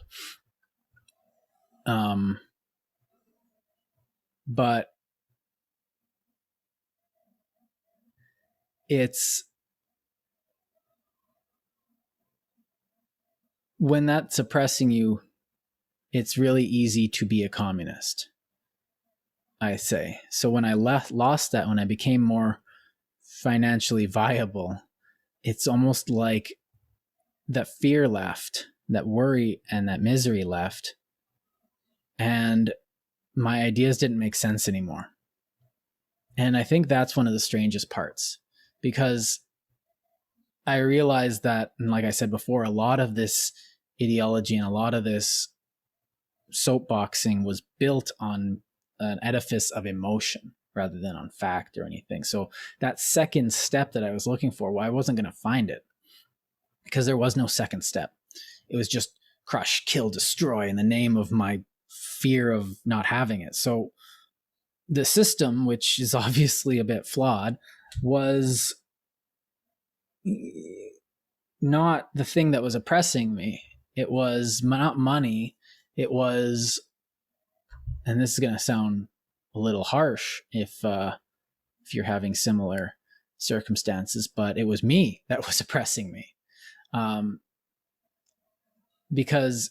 But it's, when that's suppressing you, it's really easy to be a communist, I say. So when I lost that, when I became more financially viable, it's almost like that fear left, that worry and that misery left, and my ideas didn't make sense anymore. And I think that's one of the strangest parts, because I realized that, and like I said before, a lot of this ideology and a lot of this soapboxing was built on an edifice of emotion. rather than on fact or anything. So that second step that I was looking for, well, I wasn't going to find it because there was no second step. It was just crush, kill, destroy in the name of my fear of not having it. So the system, which is obviously a bit flawed, was not the thing that was oppressing me. It was not money. It was, and this is going to sound a little harsh if you're having similar circumstances, but it was me that was oppressing me. Because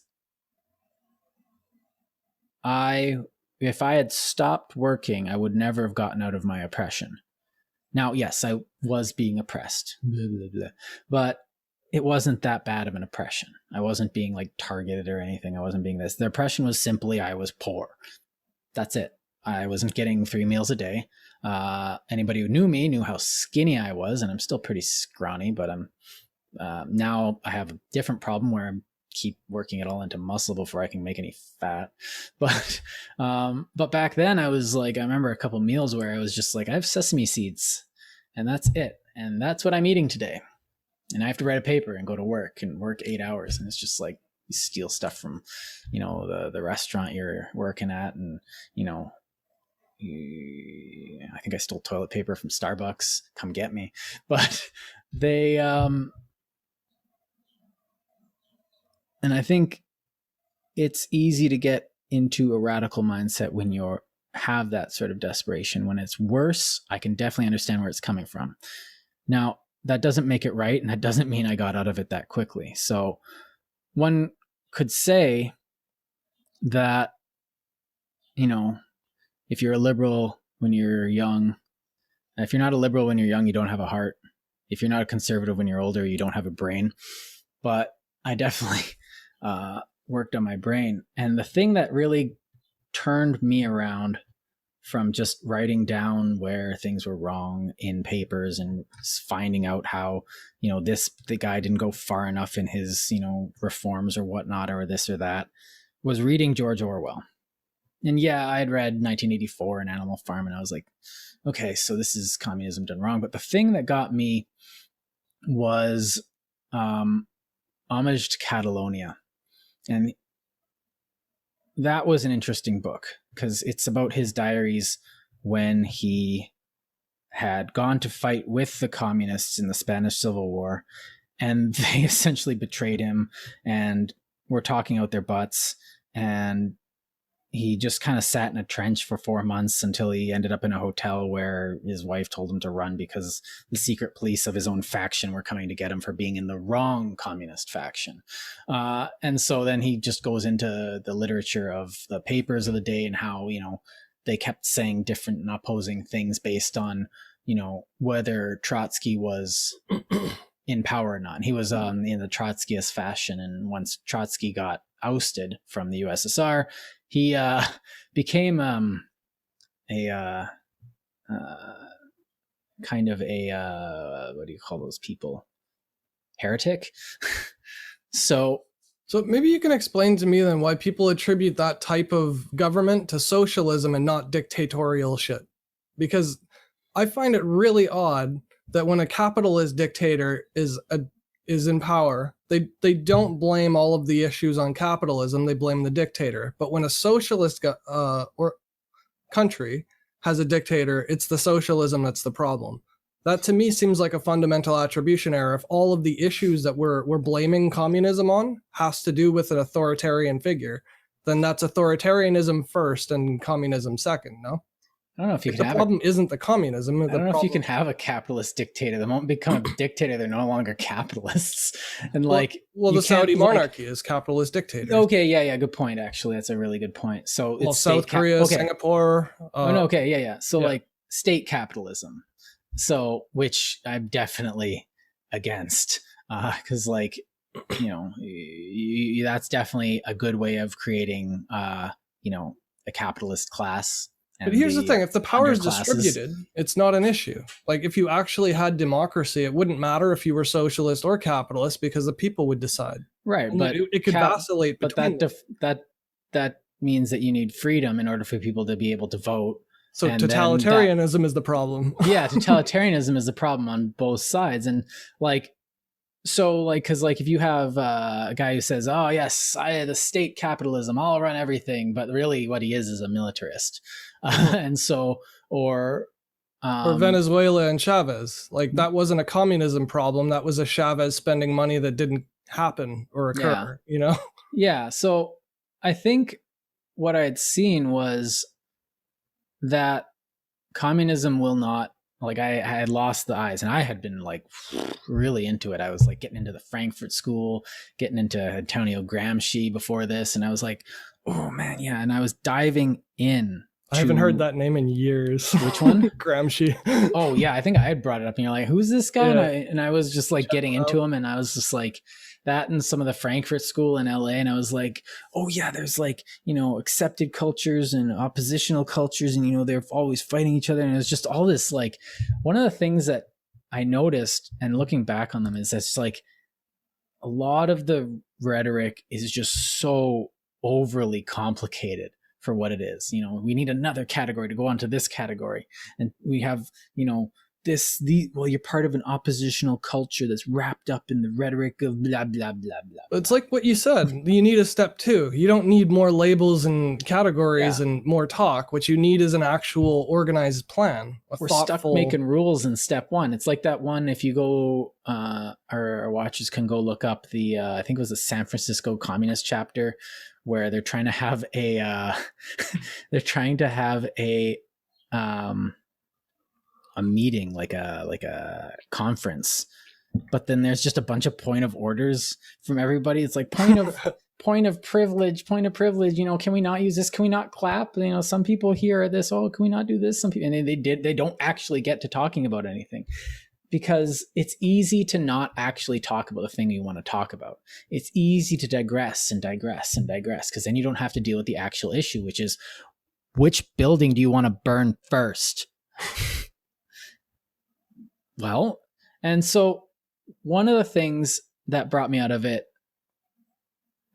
if I had stopped working, I would never have gotten out of my oppression. Now, yes, I was being oppressed, blah, blah, blah, but it wasn't that bad of an oppression. I wasn't being like targeted or anything. I wasn't being this. The oppression was simply I was poor. That's it. I wasn't getting 3 meals a day. Anybody who knew me knew how skinny I was, and I'm still pretty scrawny, but I'm now I have a different problem where I keep working it all into muscle before I can make any fat. But back then I was like, I remember a couple meals where I was just like, I have sesame seeds and that's it. And that's what I'm eating today. And I have to write a paper and go to work and work 8 hours. And it's just like, you steal stuff from, the restaurant you're working at. And, I think I stole toilet paper from Starbucks. Come get me. But they, and I think it's easy to get into a radical mindset when you have that sort of desperation. When it's worse, I can definitely understand where it's coming from. Now, that doesn't make it right, and that doesn't mean I got out of it that quickly. So one could say that, if you're a liberal when you're young, if you're not a liberal when you're young, you don't have a heart. If you're not a conservative when you're older, you don't have a brain. But I definitely worked on my brain. And the thing that really turned me around from just writing down where things were wrong in papers and finding out how, the guy didn't go far enough in his, reforms or whatnot, or this or that, was reading George Orwell. And yeah, I had read 1984 and Animal Farm, and I was like, okay, so this is communism done wrong. But the thing that got me was Homage to Catalonia. And that was an interesting book because it's about his diaries when he had gone to fight with the communists in the Spanish Civil War, and they essentially betrayed him and were talking out their butts, and he just kind of sat in a trench for 4 months until he ended up in a hotel where his wife told him to run because the secret police of his own faction were coming to get him for being in the wrong communist faction. And so then he just goes into the literature of the papers of the day and how, they kept saying different and opposing things based on, whether Trotsky was in power or not. And he was in the Trotskyist fashion. And once Trotsky got ousted from the USSR, he became a kind of a what do you call those people? Heretic. So maybe you can explain to me then why people attribute that type of government to socialism and not dictatorial shit. Because I find it really odd that when a capitalist dictator is in power, they don't blame all of the issues on capitalism, they blame the dictator. But when a socialist or country has a dictator, it's the socialism that's the problem. That to me seems like a fundamental attribution error. If all of the issues that we're blaming communism on has to do with an authoritarian figure, then that's authoritarianism first and communism second, no? I don't know if you the can have problem isn't the communism. I don't know if you can have a capitalist dictator. The moment they become a dictator, they're no longer capitalists. And the Saudi monarchy is capitalist dictator. Okay, yeah, good point. Actually, that's a really good point. So it's South Korea, Singapore. So state capitalism. So which I'm definitely against, because that's definitely a good way of creating a capitalist class. But here's the thing, if the power is distributed, it's not an issue. Like if you actually had democracy, it wouldn't matter if you were socialist or capitalist because the people would decide. Right, but it could vacillate between. But that means that you need freedom in order for people to be able to vote So And then totalitarianism is the problem. yeah, totalitarianism is the problem on both sides. And like, so like, cause like if you have a guy who says, oh yes, the state capitalism, I'll run everything. But really what he is a militarist. And so, or Venezuela and Chavez, like that wasn't a communism problem. That was a Chavez spending money that didn't happen or occur, you know? Yeah. So I think what I had seen was that communism will not, like I had lost the eyes, and I had been like really into it. I was like getting into the Frankfurt School, getting into Antonio Gramsci before this. And I was like, oh man, yeah. And I was diving in. I haven't heard that name in years. Which one? Gramsci. Oh yeah, I think I had brought it up, and you're like, "Who's this guy?" Yeah. And I was just like getting into him, and I was just like that, and some of the Frankfurt School in LA, and I was like, "Oh yeah, there's like accepted cultures and oppositional cultures, and they're always fighting each other." And it was just all this like one of the things that I noticed, and looking back on them, is that's like a lot of the rhetoric is just so overly complicated for what it is. We need another category to go on to this category. And we have, well, you're part of an oppositional culture that's wrapped up in the rhetoric of blah, blah, blah, blah. It's like what you said. You need a step 2. You don't need more labels and categories and more talk. What you need is an actual organized plan. We're stuck making rules in step 1. It's like that one, if you go, our watchers can go look up the, I think it was the San Francisco Communist chapter, where they're trying to have a meeting, like a conference, but then there's just a bunch of point of orders from everybody. It's like point of privilege. Can we not use this? Can we not clap? Some people here are this. Oh, can we not do this? Some people, and they don't actually get to talking about anything. Because it's easy to not actually talk about the thing you want to talk about. It's easy to digress and digress and digress, because then you don't have to deal with the actual issue, which is, which building do you want to burn first? Well, and so one of the things that brought me out of it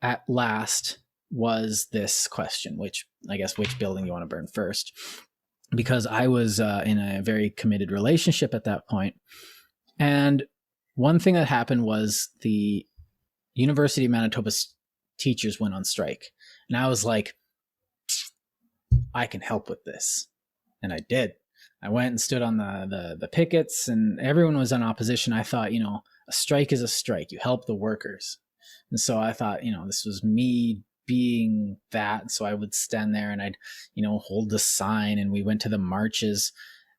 at last was this question, which building you want to burn first? Because I was in a very committed relationship at that point. And one thing that happened was the University of Manitoba teachers went on strike. And I was like, I can help with this. And I did. I went and stood on the pickets, and everyone was in opposition. I thought, a strike is a strike. You help the workers. And so I thought, this was me being that. So I would stand there and I'd, hold the sign, and we went to the marches.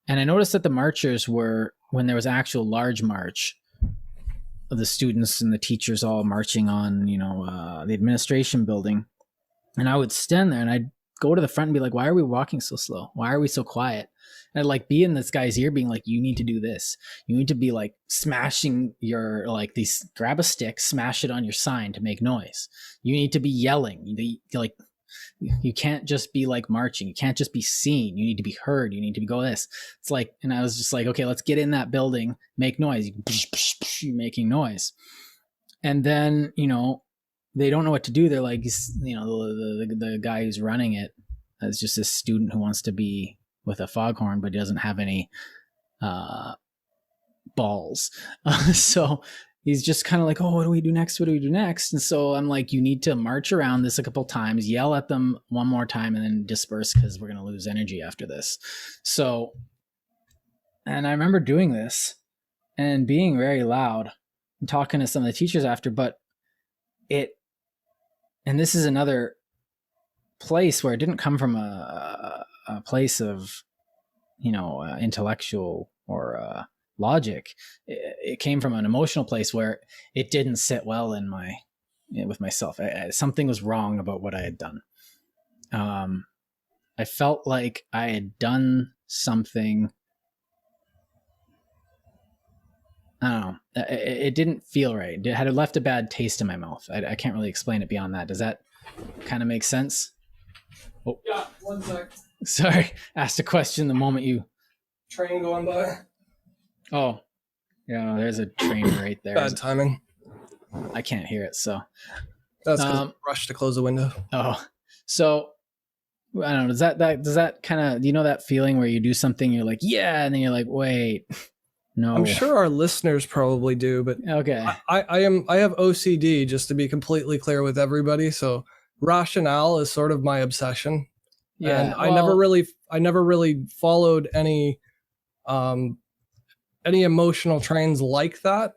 And I noticed that the marchers were, when there was actual large march of the students and the teachers all marching on, the administration building. And I would stand there and I'd go to the front and be like, why are we walking so slow? Why are we so quiet? And I'd like be in this guy's ear being like, you need to do this. You need to be like smashing your, like these, grab a stick, smash it on your sign to make noise. You need to be yelling. You can't just be like marching. You can't just be seen. You need to be heard. You need to go this. It's like, and I was just like, okay, let's get in that building, make noise. You're making noise. And then, they don't know what to do. They're like, the guy who's running it is just this student who wants to be with a foghorn, but he doesn't have any balls. So he's just kind of like, oh, what do we do next? What do we do next? And so I'm like, you need to march around this a couple times, yell at them one more time, and then disperse, because we're going to lose energy after this. So, and I remember doing this and being very loud and talking to some of the teachers after, but and this is another place where it didn't come from a place of, intellectual or logic. It came from an emotional place where it didn't sit well with myself. Something was wrong about what I had done. I felt like I had done something. I don't know. It didn't feel right. It had left a bad taste in my mouth. I can't really explain it beyond that. Does that kind of make sense? Oh. Yeah, 1 sec. Sorry. Asked a question the moment you... Train going by. Oh. Yeah, there's a train right there. Bad timing. I can't hear it, so... That's because rush to close the window. Oh. So I don't know. Does that kind of, you know, that feeling where you do something, you're like, yeah, and then you're like, wait, no. I'm sure our listeners probably do, but Okay. I have OCD, just to be completely clear with everybody. So rationale is sort of my obsession. And Yeah. Well, I never really followed any emotional trains like that.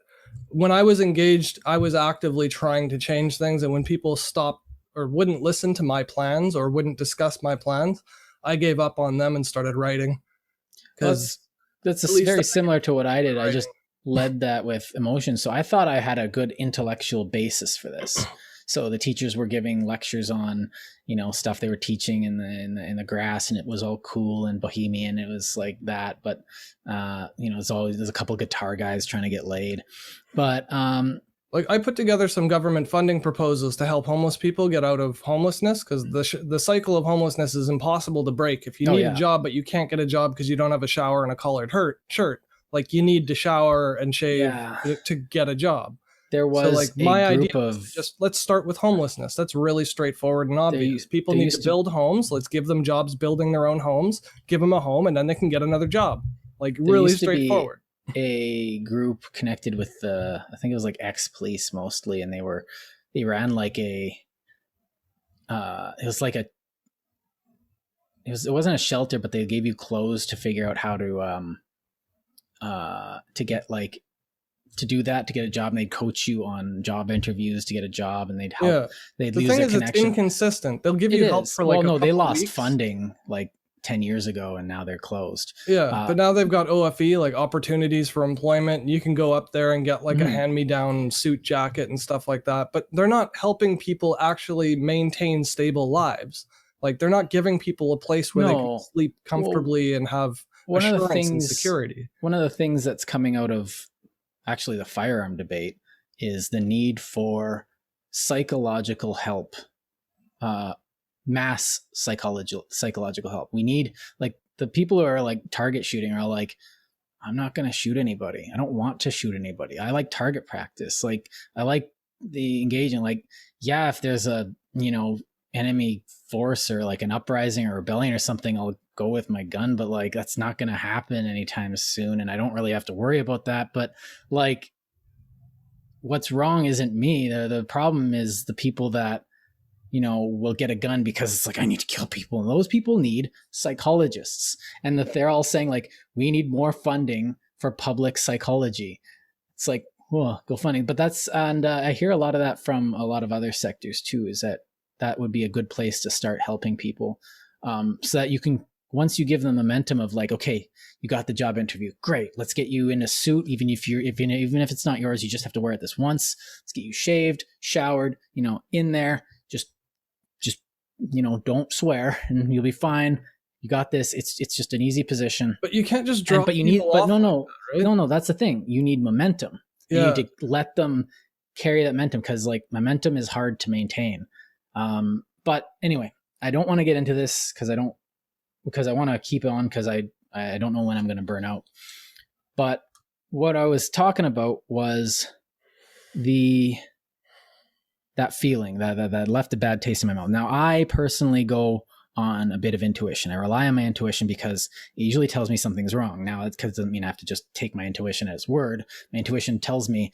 When I was engaged, I was actively trying to change things. And when people stopped or wouldn't listen to my plans or wouldn't discuss my plans, I gave up on them and started writing. Because that's at least very similar to what I did. I writing. just led that with emotion. So I thought I had a good intellectual basis for this. So the teachers were giving lectures on, you know, stuff they were teaching in the grass, and it was all cool and bohemian. It was like that, but you know, there's a couple of guitar guys trying to get laid, but Like I put together some government funding proposals to help homeless people get out of homelessness, because the cycle of homelessness is impossible to break. If you need a job but you can't get a job because you don't have a shower and a collared shirt, like you need to shower and shave to get a job. There was like my a idea group was of just let's start with homelessness. That's really straightforward and obvious. People need to build homes. Let's give them jobs building their own homes. Give them a home, and then they can get another job. Like really straightforward. A group connected with I think it was like ex-police mostly, and they ran like it wasn't a shelter, but they gave you clothes to figure out how to get like to do that, to get a job, and they'd coach you on job interviews to get a job, and they'd help. Yeah. They'd the lose thing their is, connection. It's inconsistent. They'll give you help for like they lost weeks. funding like 10 years ago, and now they're closed. Yeah, but now they've got OFE, like opportunities for employment. You can go up there and get like a hand-me-down suit jacket and stuff like that. But they're not helping people actually maintain stable lives. Like they're not giving people a place where they can sleep comfortably and have assurance and security. One of the things that's coming out of actually the firearm debate is the need for psychological help, mass psychological help. We need, like, the people who are like target shooting are like, I'm not going to shoot anybody. I don't want to shoot anybody. I like target practice. Like, I like the engaging, like, yeah, if there's a, you know, enemy force or like an uprising or rebellion or something, I'll go with my gun, but like that's not going to happen anytime soon, and I don't really have to worry about that. But like, what's wrong isn't me. The problem is the people that, you know, will get a gun because it's like, I need to kill people, and those people need psychologists, and that they're all saying like, we need more funding for public psychology. It's like, well, go funding. But that's, and I hear a lot of that from a lot of other sectors too, is that would be a good place to start helping people, so that you can, once you give them the momentum of like, okay, you got the job interview, great, let's get you in a suit, even if it's not yours, you just have to wear it this once. Let's get you shaved, showered, you know, in there, just you know, don't swear, and you'll be fine. You got this. It's just an easy position. But you can't just drop. But you need. But no. That's the thing. You need momentum. Yeah. You need to let them carry that momentum, because like momentum is hard to maintain. But anyway, I don't want to get into this because I want to keep on, because I don't know when I'm going to burn out. But what I was talking about was that feeling that left a bad taste in my mouth. Now, I personally go on a bit of intuition. I rely on my intuition because it usually tells me something's wrong. Now, it doesn't mean I have to just take my intuition as word. My intuition tells me,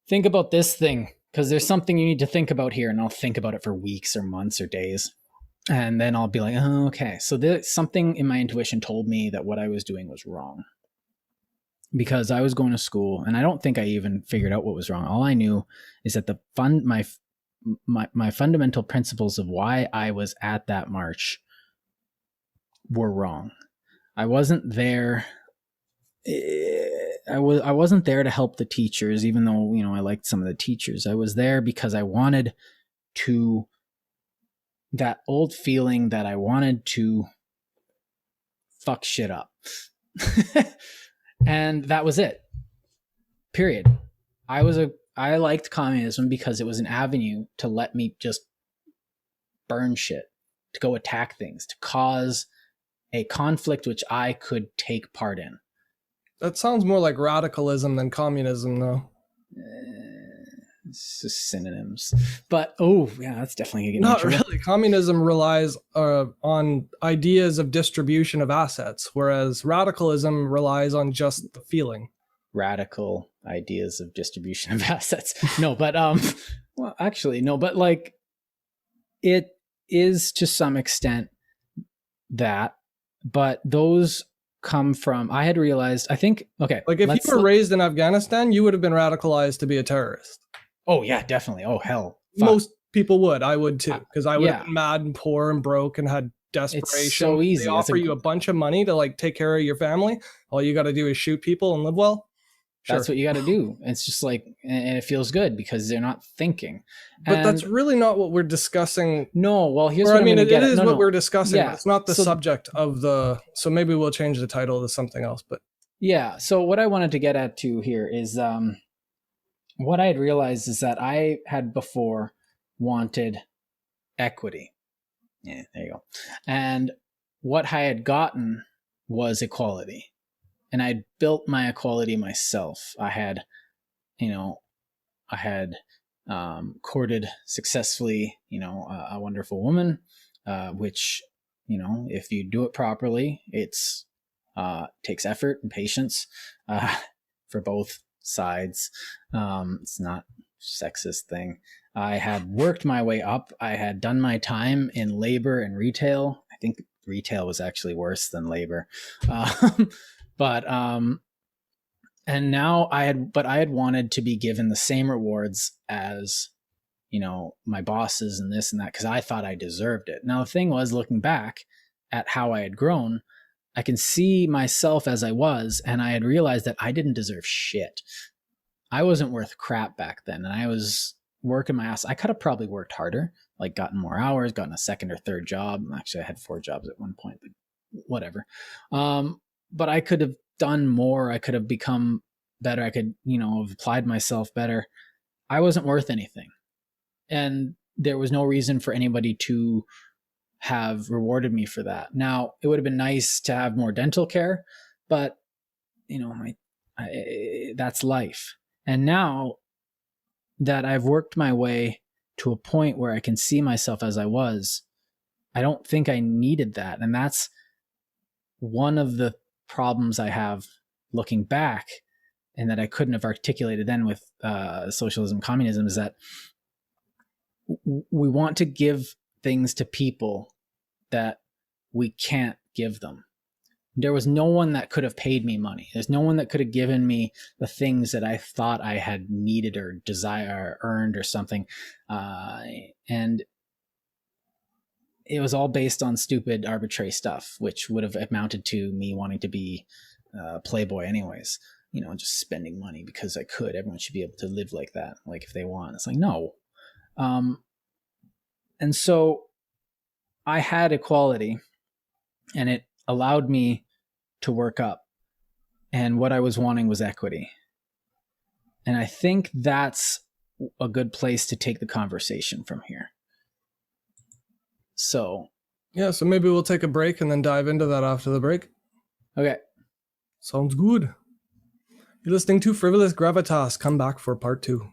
think about this thing, because there's something you need to think about here, and I'll think about it for weeks or months or days. And then I'll be like, oh, okay. So there's something in my intuition told me that what I was doing was wrong, because I was going to school, and I don't think I even figured out what was wrong. All I knew is that my fundamental principles of why I was at that march were wrong. I wasn't there. I wasn't there to help the teachers, even though, you know, I liked some of the teachers. I was there because I wanted to, that old feeling that I wanted to fuck shit up. And that was it. Period. I liked communism because it was an avenue to let me just burn shit, to go attack things, to cause a conflict which I could take part in. That sounds more like radicalism than communism, though. It's just synonyms. But oh yeah, that's definitely getting Not trouble. really. Communism relies on ideas of distribution of assets, whereas radicalism relies on just the feeling. Radical ideas of distribution of assets. No, but well, actually, no, but like it is to some extent that, but those come from, I had realized, I think, okay. Like if you were raised in Afghanistan, you would have been radicalized to be a terrorist. Oh yeah, definitely. Oh hell. Fuck. Most people would. I would too, because I would have been mad and poor and broke and had desperation. It's so easy. They offer you a bunch of money to like take care of your family. All you got to do is shoot people and live well. Sure. That's what you got to do. It's just like, and it feels good because they're not thinking. But that's really not what we're discussing. No, well, here's what I mean. It is what we're discussing. Yeah. But it's not the subject of the. So maybe we'll change the title to something else. But yeah. So what I wanted to get at too here is what I had realized is that I had before wanted equity. Yeah, there you go. And what I had gotten was equality. And I built my equality myself. I had, courted successfully, a wonderful woman, which, if you do it properly, it's takes effort and patience for both sides. It's not a sexist thing. I had worked my way up. I had done my time in labor and retail. I think retail was actually worse than labor. And now I had wanted to be given the same rewards as, my bosses and this and that, because I thought I deserved it. Now, the thing was, looking back at how I had grown, I can see myself as I was, and I had realized that I didn't deserve shit. I wasn't worth crap back then, and I was working my ass. I could have probably worked harder, like gotten more hours, gotten a second or third job. Actually, I had 4 jobs at one point, but whatever. But I could have done more. I could have become better. I could, have applied myself better. I wasn't worth anything. And there was no reason for anybody to have rewarded me for that. Now, it would have been nice to have more dental care, but, that's life. And now that I've worked my way to a point where I can see myself as I was, I don't think I needed that. And that's one of the problems I have looking back, and that I couldn't have articulated then with socialism, communism, is that we want to give things to people that we can't give them. There was no one that could have paid me money. There's no one that could have given me the things that I thought I had needed or desire or earned or something. And it was all based on stupid, arbitrary stuff, which would have amounted to me wanting to be a playboy anyways, just spending money because I could. Everyone should be able to live like that, like if they want. It's like, no. And so I had equality, and it allowed me to work up. And what I was wanting was equity. And I think that's a good place to take the conversation from here. So maybe we'll take a break and then dive into that after the break. Okay. Sounds good. You're listening to Frivolous Gravitas. Come back for part 2.